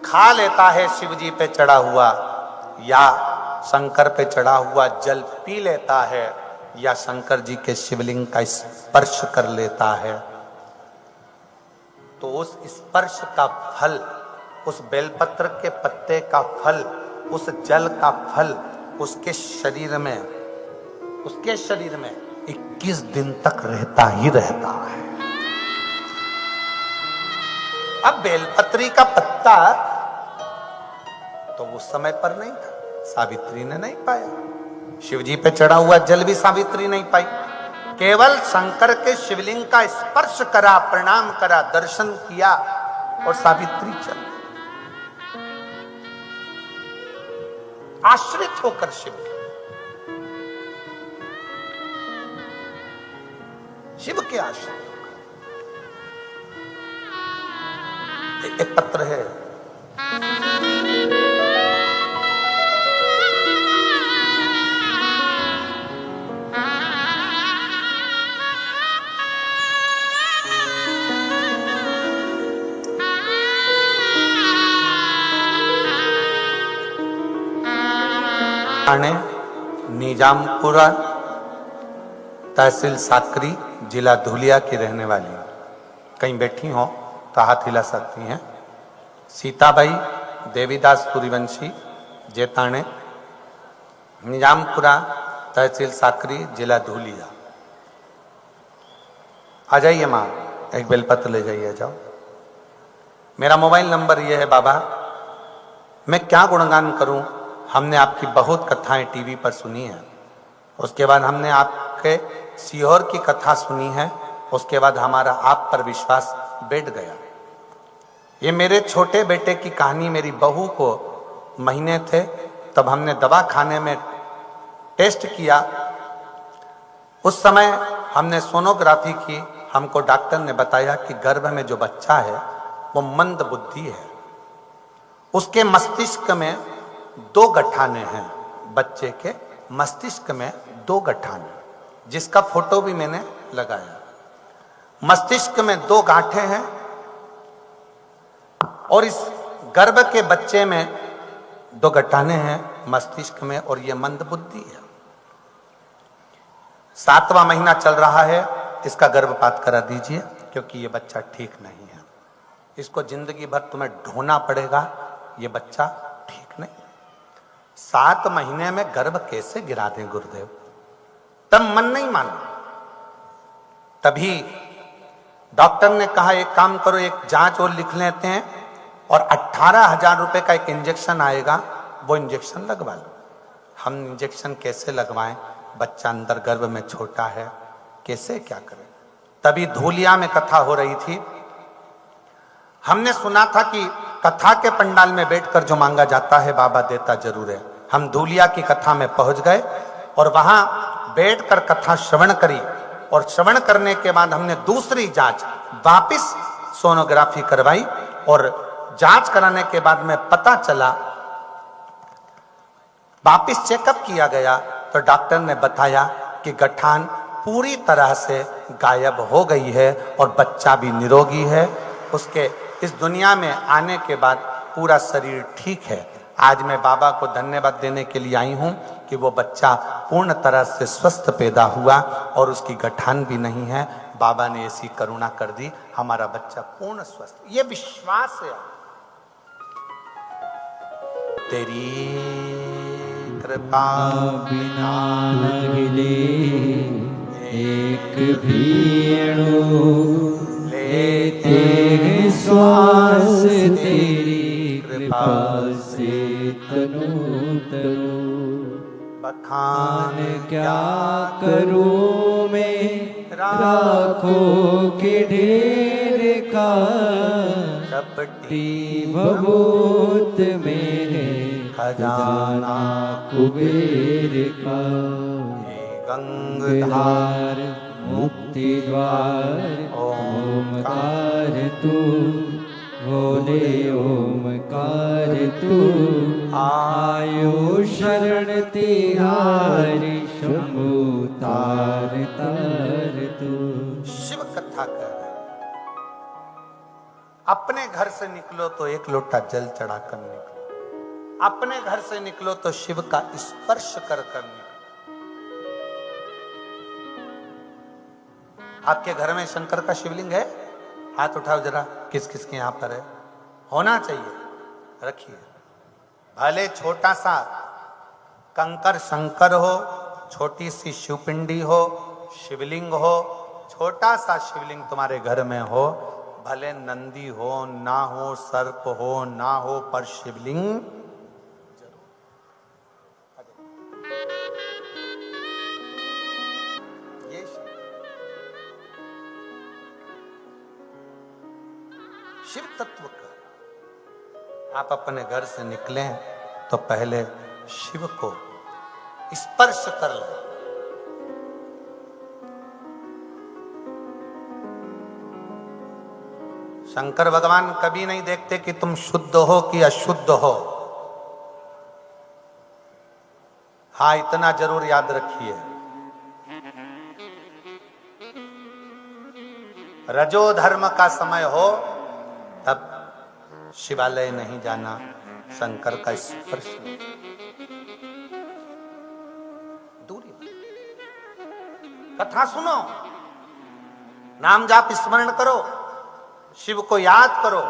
खा लेता है, शिव जी पे चढ़ा हुआ या शंकर पे चढ़ा हुआ जल पी लेता है या शंकर जी के शिवलिंग का स्पर्श कर लेता है, तो उस स्पर्श का फल उस बेलपत्र के पत्ते का फल, उस जल का फल उसके शरीर में 21 दिन तक रहता ही रहता है। अब बेलपत्री का पत्ता तो उस समय पर नहीं था, सावित्री ने नहीं पाया। शिवजी पे चढ़ा हुआ जल भी सावित्री नहीं पाई। केवल शंकर के शिवलिंग का स्पर्श करा, प्रणाम करा, दर्शन किया और सावित्री चल आश्रित होकर शिव के आश्रित होकर। एक पत्र है, निजामपुरा तहसील साकरी जिला धुलिया की रहने वाली, कहीं बैठी हो तो हाथ हिला सकती हैं, सीताबाई देवीदास सूर्यवंशी, जेताने, निजामपुरा तहसील साकरी जिला धुलिया। आ जाइए माँ, एक बेलपत्र ले जाइए, जाओ। मेरा मोबाइल नंबर ये है बाबा। मैं क्या गुणगान करूं, हमने आपकी बहुत कथाएं टीवी पर सुनी है, उसके बाद हमने आपके सीहोर की कथा सुनी है, उसके बाद हमारा आप पर विश्वास बैठ गया। ये मेरे छोटे बेटे की कहानी, मेरी बहू को महीने थे तब हमने दवा खाने में टेस्ट किया। उस समय हमने सोनोग्राफी की, हमको डॉक्टर ने बताया कि गर्भ में जो बच्चा है वो मंद बुद्धि है, उसके मस्तिष्क में 2 गठाने हैं, बच्चे के मस्तिष्क में 2 गठाने, जिसका फोटो भी मैंने लगाया। मस्तिष्क में 2 गांठें हैं और इस गर्भ के बच्चे में 2 गठाने हैं मस्तिष्क में, और ये मंद बुद्धि है। 7वां महीना चल रहा है, इसका गर्भपात करा दीजिए क्योंकि ये बच्चा ठीक नहीं है, इसको जिंदगी भर तुम्हें ढोना पड़ेगा, ये बच्चा ठीक नहीं। 7 महीने में गर्भ कैसे गिरा दें गुरुदेव? तब मन नहीं माना। तभी डॉक्टर ने कहा एक काम करो, एक जांच और लिख लेते हैं और 18,000 रुपए का एक इंजेक्शन आएगा, वो इंजेक्शन लगवा लो। हम इंजेक्शन कैसे लगवाएं, बच्चा अंदर गर्भ में छोटा है, कैसे क्या करें? तभी धूलिया में कथा हो रही थी। हमने सुना था कि कथा के पंडाल में बैठकर जो मांगा जाता है बाबा देता जरूर है। हम धूलिया की कथा में पहुंच गए और वहां बैठकर कथा श्रवण करी, और श्रवण करने के बाद हमने दूसरी जांच वापिस सोनोग्राफी करवाई, और जांच कराने के बाद में पता चला, वापिस चेकअप किया गया तो डॉक्टर ने बताया कि गठान पूरी तरह से गायब हो गई है और बच्चा भी निरोगी है। उसके इस दुनिया में आने के बाद पूरा शरीर ठीक है। आज मैं बाबा को धन्यवाद देने के लिए आई हूं कि वो बच्चा पूर्ण तरह से स्वस्थ पैदा हुआ और उसकी गठान भी नहीं है। बाबा ने ऐसी करुणा कर दी, हमारा बच्चा पूर्ण स्वस्थ। ये विश्वास है। तेरी कृपा बिना लगिले एक भी अणु, लेते हैं श्वास तेरी कृपा से तनु तनु। बखान क्या करूं मैं राखों के ढेर का, चपटी भभूत में है खजाना कुबेर का। गंगाधार मुक्ति द्वार ओमकार तू, भोले ओमकार तू। आयो शरण तिहारी शंभु तार तार तू। शिव कथा कर रहे हैं। अपने घर से निकलो तो 1 लोटा जल चढ़ाकर निकलो, अपने घर से निकलो तो शिव का स्पर्श कर कर निकलो। आपके घर में शंकर का शिवलिंग है? हाथ उठाओ जरा, किस किस के यहां पर है? होना चाहिए। रखिए। भले छोटा सा कंकर शंकर हो, छोटी सी शिवपिंडी हो, शिवलिंग हो, छोटा सा शिवलिंग तुम्हारे घर में हो, भले नंदी हो ना हो, सर्प हो ना हो, पर शिवलिंग जरूर। ये शिव तत्व का आप अपने घर से निकले तो पहले शिव को स्पर्श कर लें। शंकर भगवान कभी नहीं देखते कि तुम शुद्ध हो कि अशुद्ध हो। हाँ, इतना जरूर याद रखिए, रजो धर्म का समय हो तब शिवालय नहीं जाना, शंकर का स्पर्श नहीं। दूरी कथा सुनो, नाम जाप स्मरण करो, शिव को याद करो,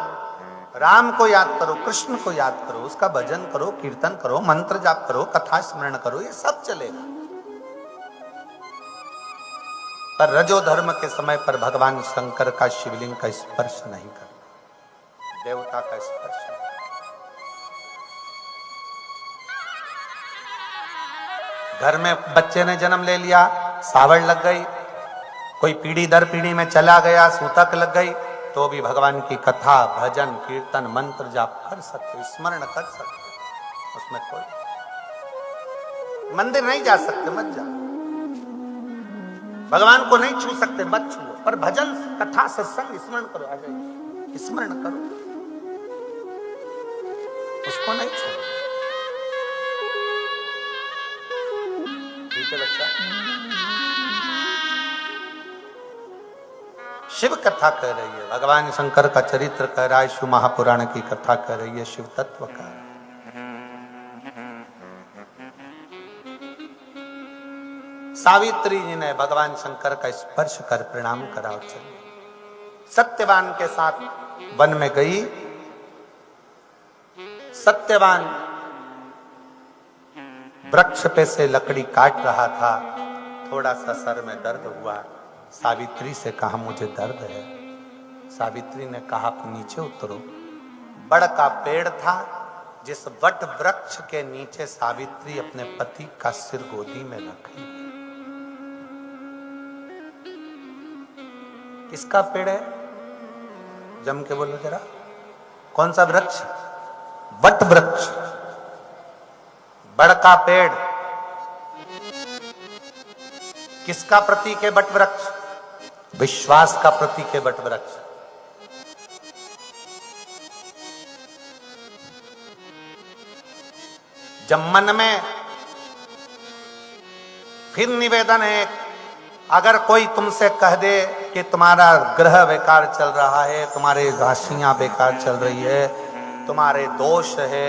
राम को याद करो, कृष्ण को याद करो, उसका भजन करो, कीर्तन करो, मंत्र जाप करो, कथा स्मरण करो, ये सब चलेगा। पर रजो धर्म के समय पर भगवान शंकर का शिवलिंग का स्पर्श नहीं करना, देवता का स्पर्श नहीं। घर में बच्चे ने जन्म ले लिया, सावड़ लग गई, कोई पीढ़ी दर पीढ़ी में चला गया, सूतक लग गई, तो भी भगवान की कथा, भजन, कीर्तन, मंत्र जाप कर सकते, स्मरण कर सकते, उसमें कोई। मंदिर नहीं जा सकते, मत जाओ, भगवान को नहीं छू सकते, मत छुओ, पर भजन, कथा, सत्संग स्मरण करो, आ जाइए, स्मरण करो, उसको नहीं छू। ठीक है बच्चा। शिव कथा कह रही है, भगवान शंकर का चरित्र कह रहा है, शिव महापुराण की कथा कह रही है, शिव तत्व का। सावित्री जी ने भगवान शंकर का स्पर्श कर प्रणाम करा और चली। सत्यवान के साथ वन में गई। सत्यवान वृक्ष पे से लकड़ी काट रहा था, थोड़ा सा सर में दर्द हुआ, सावित्री से कहा मुझे दर्द है। सावित्री ने कहा आप नीचे उतरो। बड़ का पेड़ था, जिस वट वृक्ष के नीचे सावित्री अपने पति का सिर गोदी में रखी। किसका पेड़ है? जम के बोलो जरा, कौन सा वृक्ष? वट वृक्ष, बड़ का पेड़। किसका प्रतीक है वट वृक्ष? विश्वास का प्रतीक है वट वृक्ष। जब मन में फिर निवेदन है, अगर कोई तुमसे कह दे कि तुम्हारा ग्रह बेकार चल रहा है, तुम्हारे राशियां बेकार चल रही है, तुम्हारे दोष है,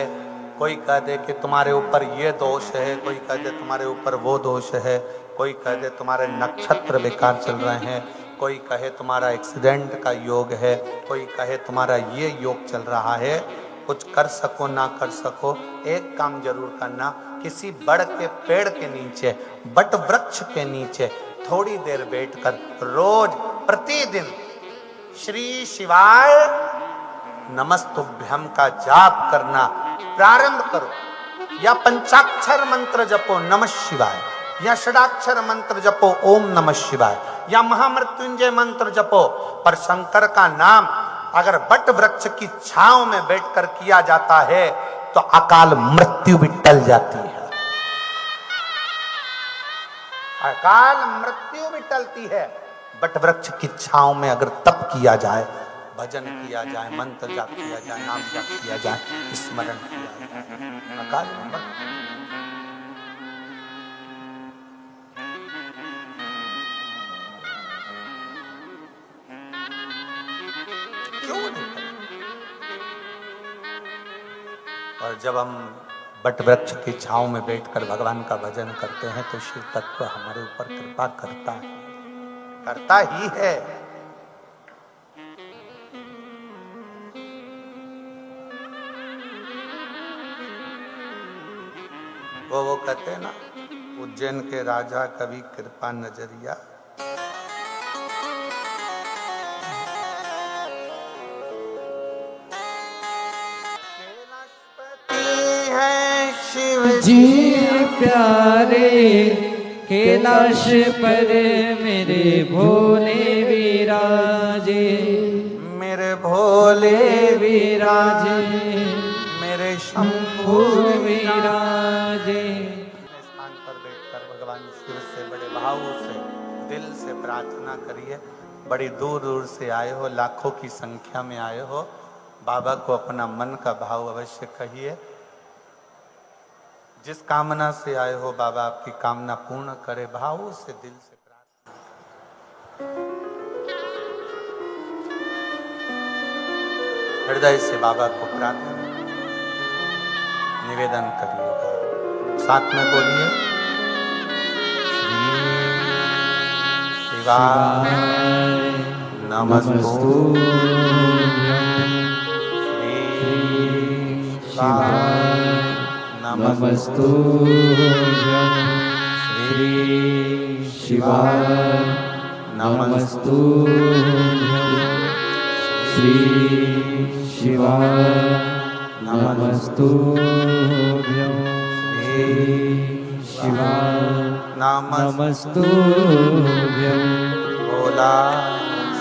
कोई कह दे कि तुम्हारे ऊपर ये दोष है, कोई कह दे तुम्हारे ऊपर वो दोष है, कोई कह दे तुम्हारे नक्षत्र बेकार चल रहे हैं, कोई कहे तुम्हारा एक्सीडेंट का योग है, कोई कहे तुम्हारा ये योग चल रहा है, कुछ कर सको ना कर सको, एक काम जरूर करना, किसी बड़ के पेड़ के नीचे, बट वृक्ष के नीचे थोड़ी देर बैठकर रोज प्रतिदिन श्री शिवाय नमस्तुभ्यम का जाप करना प्रारंभ करो, या पंचाक्षर मंत्र जपो नमः शिवाय, या षडाक्षर मंत्र जपो ओम नमः शिवाय, या महामृत्युंजय मंत्र जपो। पर शंकर का नाम अगर बट वृक्ष की छांव में बैठकर किया जाता है तो अकाल मृत्यु भी टल जाती है, अकाल मृत्यु भी टलती है। बट वृक्ष की छांव में अगर तप किया जाए, भजन किया जाए, मंत्र जाप किया जाए, नाम जाप किया जाए, स्मरण किया जाए, अकाल मृत्यु। क्यों नहीं? और जब हम बट वृक्ष की छांव में बैठकर भगवान का भजन करते हैं तो शिव तत्व हमारे ऊपर कृपा करता है, करता ही है। वो कहते हैं ना, उज्जैन के राजा कवि कृपा नजरिया, है शिव जी प्यारे, कैलाश पर मेरे भोले विराजे, मेरे भोले विराजे, मेरे शंभु विराजे। स्थान पर बैठकर भगवान शिव से बड़े भाव से दिल से प्रार्थना करिए। बड़ी दूर दूर से आए हो, लाखों की संख्या में आए हो, बाबा को अपना मन का भाव अवश्य कहिए। जिस कामना से आए हो बाबा आपकी कामना पूर्ण करे, भाव से दिल से प्रार्थना। हृदय से बाबा को प्रार्थना निवेदन करिएगा, साथ में बोलिए श्री शिवाय नमस्तुभ्यं, श्री शिवाय नमस्तुभ्यं, श्री शिवाय नमस्तुभ्यं, श्री शिवाय नमस्तुभ्यं, श्री शिवाय नमस्तुभ्यं। भोला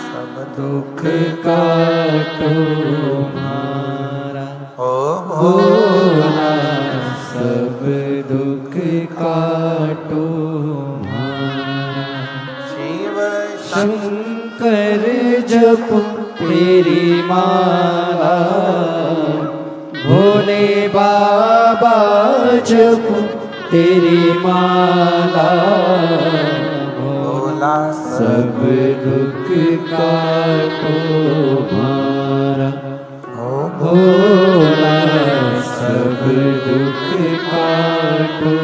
सब दुख काटो हमारा, ओ भोला सब दुख काटो हमारा। शिव शंकर जप तेरी माला, भोले बाबा जप तेरी माला, भोला सब दुख काटो हमारा, ओ भोला सब दुख काटो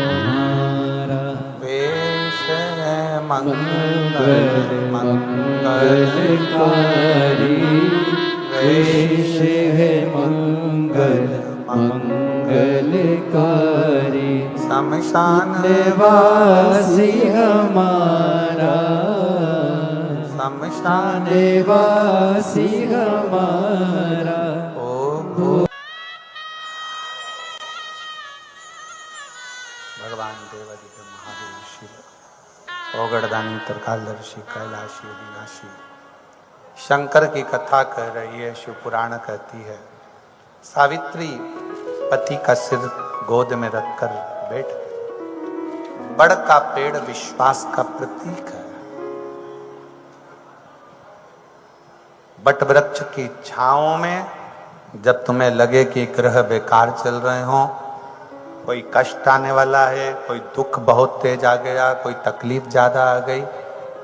हमारा। वेश है मंगल मंगलकारी, वेश है मंगल मंगलकारी, शमशान निवासी हमारा, शमशान निवासी हमारा। भगवान देवादिदेव महादेव शिव ओगड़दानी त्रिकालदर्शी कैलाशी अविनाशी शंकर की कथा कह रही है। शिव पुराण कहती है सावित्री पति का सिर गोद में रखकर बैठ गई। बड़ का पेड़ विश्वास का प्रतीक है। बट वृक्ष की छांव में जब तुम्हें लगे कि ग्रह बेकार चल रहे हो, कोई कष्ट आने वाला है, कोई दुख बहुत तेज आ गया, कोई तकलीफ ज्यादा आ गई,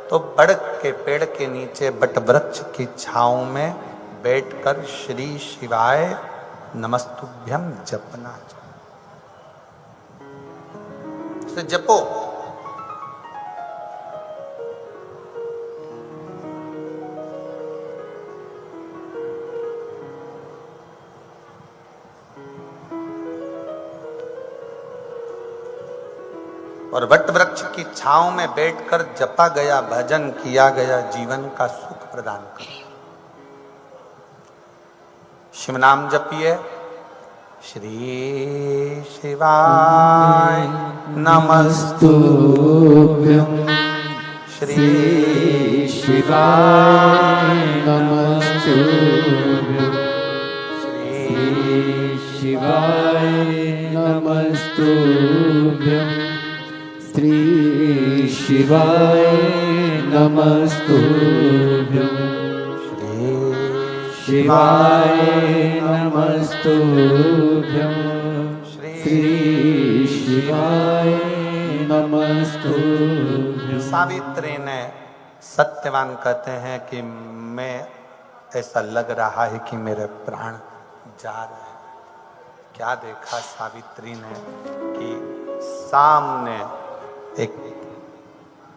तो बड़ के पेड़ के नीचे बट वृक्ष की छांव में बैठकर श्री शिवाय नमस्तुभ्यम जपना चाहिए। जपो। और वट वृक्ष की छांव में बैठकर जपा गया भजन किया गया जीवन का सुख प्रदान कर। शिव नाम जपिए। श्री शिवाय नमस्तुभ्यं, श्री शिवाय नमस्तुभ्यं, श्री शिवाय नमस्तुभ्यं, श्री शिवाय नमस्तुभ्यं, श्री शिवाय नमस्तुभ्यं, श्री शिवाय नमस्तुभ्यं। सावित्री ने सत्यवान कहते हैं कि मैं ऐसा लग रहा है कि मेरे प्राण जा रहे हैं। क्या देखा सावित्री ने कि सामने एक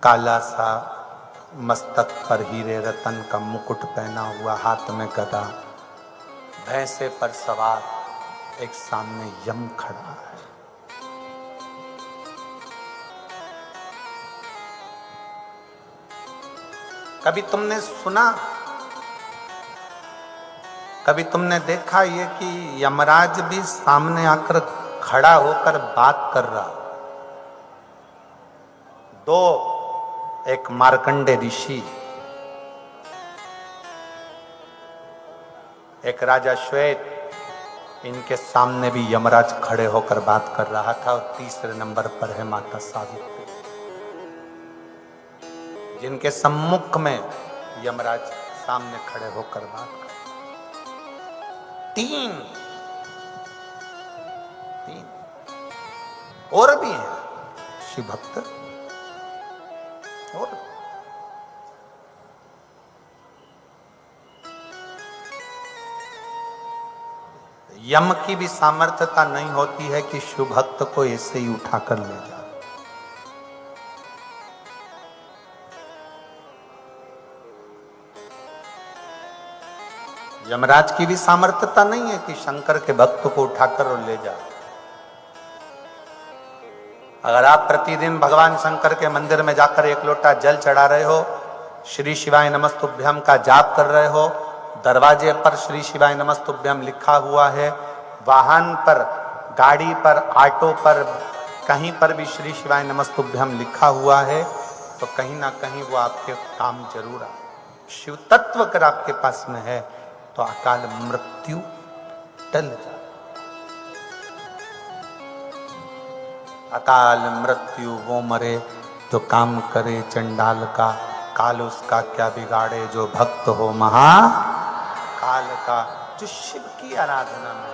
काला सा मस्तक पर हीरे रतन का मुकुट पहना हुआ, हाथ में गदा, भैंसे पर सवार एक सामने यम खड़ा है। कभी तुमने सुना, कभी तुमने देखा ये कि यमराज भी सामने आकर खड़ा होकर बात कर रहा? दो, एक मार्कंडे ऋषि, एक राजा श्वेत, इनके सामने भी यमराज खड़े होकर बात कर रहा था। और तीसरे नंबर पर है माता सावित्री, जिनके सम्मुख में यमराज सामने खड़े होकर बात कर। तीन और भी हैं शिव भक्त, और यम की भी सामर्थ्यता नहीं होती है कि शिव भक्त को ऐसे ही उठाकर ले जाए। यमराज की भी सामर्थ्यता नहीं है कि शंकर के भक्त को उठाकर और ले जाए। अगर आप प्रतिदिन भगवान शंकर के मंदिर में जाकर एक लोटा जल चढ़ा रहे हो, श्री शिवाय नमस्तुभ्यम का जाप कर रहे हो, दरवाजे पर श्री शिवाय नमस्तुभ्यम लिखा हुआ है, वाहन पर, गाड़ी पर, ऑटो पर, कहीं पर भी श्री शिवाय नमस्तुभ्यम लिखा हुआ है, तो कहीं ना कहीं वो आपके काम जरूर आए। शिव तत्व अगर आपके पास में है तो अकाल मृत्यु टल जाए। अकाल मृत्यु वो मरे जो काम करे चंडाल का, काल उसका क्या बिगाड़े जो भक्त हो महाकाल का। जो शिव की आराधना में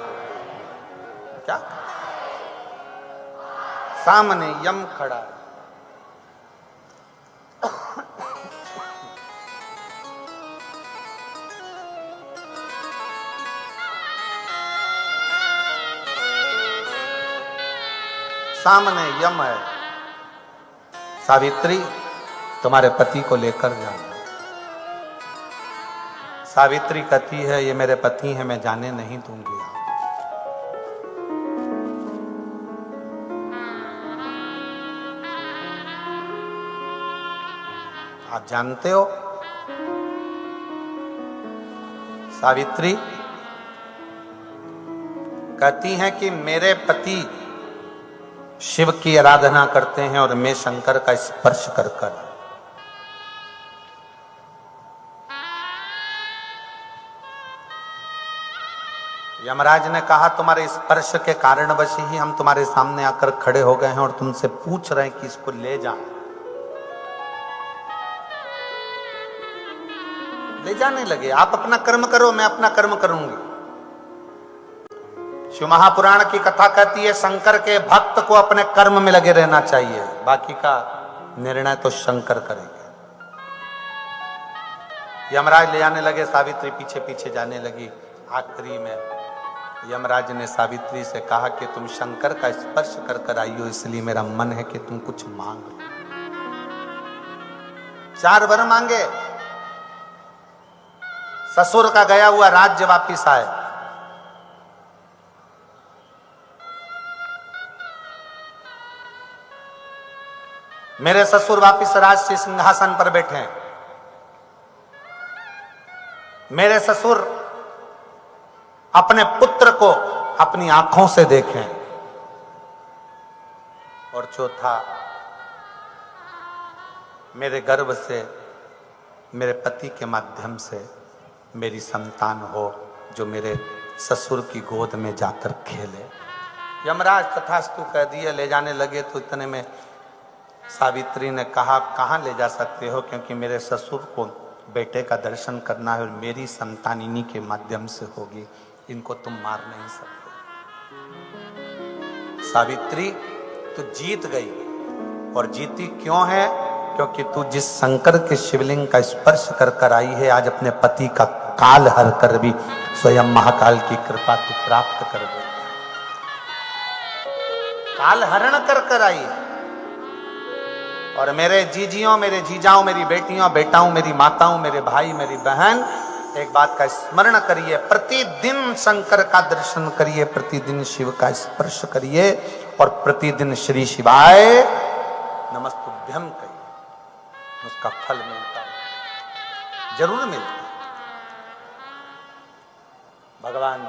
क्या सामने यम खड़ा है, सामने यम है। सावित्री, तुम्हारे पति को लेकर जाना। सावित्री कहती है ये मेरे पति हैं, मैं जाने नहीं दूंगी। आप जानते हो सावित्री कहती हैं कि मेरे पति शिव की आराधना करते हैं और मैं शंकर का स्पर्श कर कर। यमराज ने कहा तुम्हारे स्पर्श के कारणवश ही हम तुम्हारे सामने आकर खड़े हो गए हैं और तुमसे पूछ रहे हैं कि इसको ले जाए। ले जाने लगे, आप अपना कर्म करो, मैं अपना कर्म करूंगी। शिव महापुराण की कथा कहती है शंकर के भक्त को अपने कर्म में लगे रहना चाहिए, बाकी का निर्णय तो शंकर करेंगे। यमराज ले जाने लगे, सावित्री पीछे पीछे जाने लगी। आखिरी में यमराज ने सावित्री से कहा कि तुम शंकर का स्पर्श कर कर आई हो, इसलिए मेरा मन है कि तुम कुछ मांग लो। 4 वर मांगे। ससुर का गया हुआ राज्य वापिस आए, मेरे ससुर वापिस राज सिंहासन पर बैठे हैं। मेरे ससुर अपने पुत्र को अपनी आंखों से देखें। और चौथा, मेरे गर्भ से, मेरे पति के माध्यम से मेरी संतान हो जो मेरे ससुर की गोद में जाकर खेले। यमराज तथास्तु कह दिए, ले जाने लगे। तो इतने में सावित्री ने कहा कहाँ ले जा सकते हो, क्योंकि मेरे ससुर को बेटे का दर्शन करना है और मेरी संतान इन्हीं के माध्यम से होगी, इनको तुम मार नहीं सकते। सावित्री तू जीत गई, और जीती क्यों है? क्योंकि तू जिस शंकर के शिवलिंग का स्पर्श कर कर आई है, आज अपने पति का काल हर कर भी स्वयं महाकाल की कृपा तू प्राप्त कर गई। काल हरण कर कर आई है। और मेरे जीजियों, मेरे जीजाओं, मेरी बेटियों, बेटाओं, मेरी माताओं, मेरे भाई, मेरी बहन, एक बात का स्मरण करिए, प्रतिदिन शंकर का दर्शन करिए, प्रतिदिन शिव का स्पर्श करिए और प्रतिदिन श्री शिवाय नमस्तुभ्यम कहिए, उसका फल मिलता है। जरूर मिलते हैं। भगवान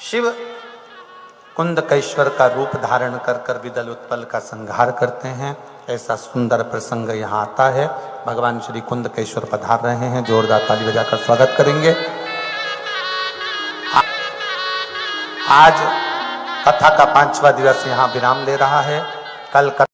शिव कुंदकेश्वर का रूप धारण कर कर विदल उत्पल का संहार करते हैं। ऐसा सुंदर प्रसंग यहाँ आता है। भगवान श्री कुंदकेश्वर पधार रहे हैं, जोरदार ताली बजाकर स्वागत करेंगे। आज कथा का 5वां दिवस यहाँ विराम ले रहा है। कल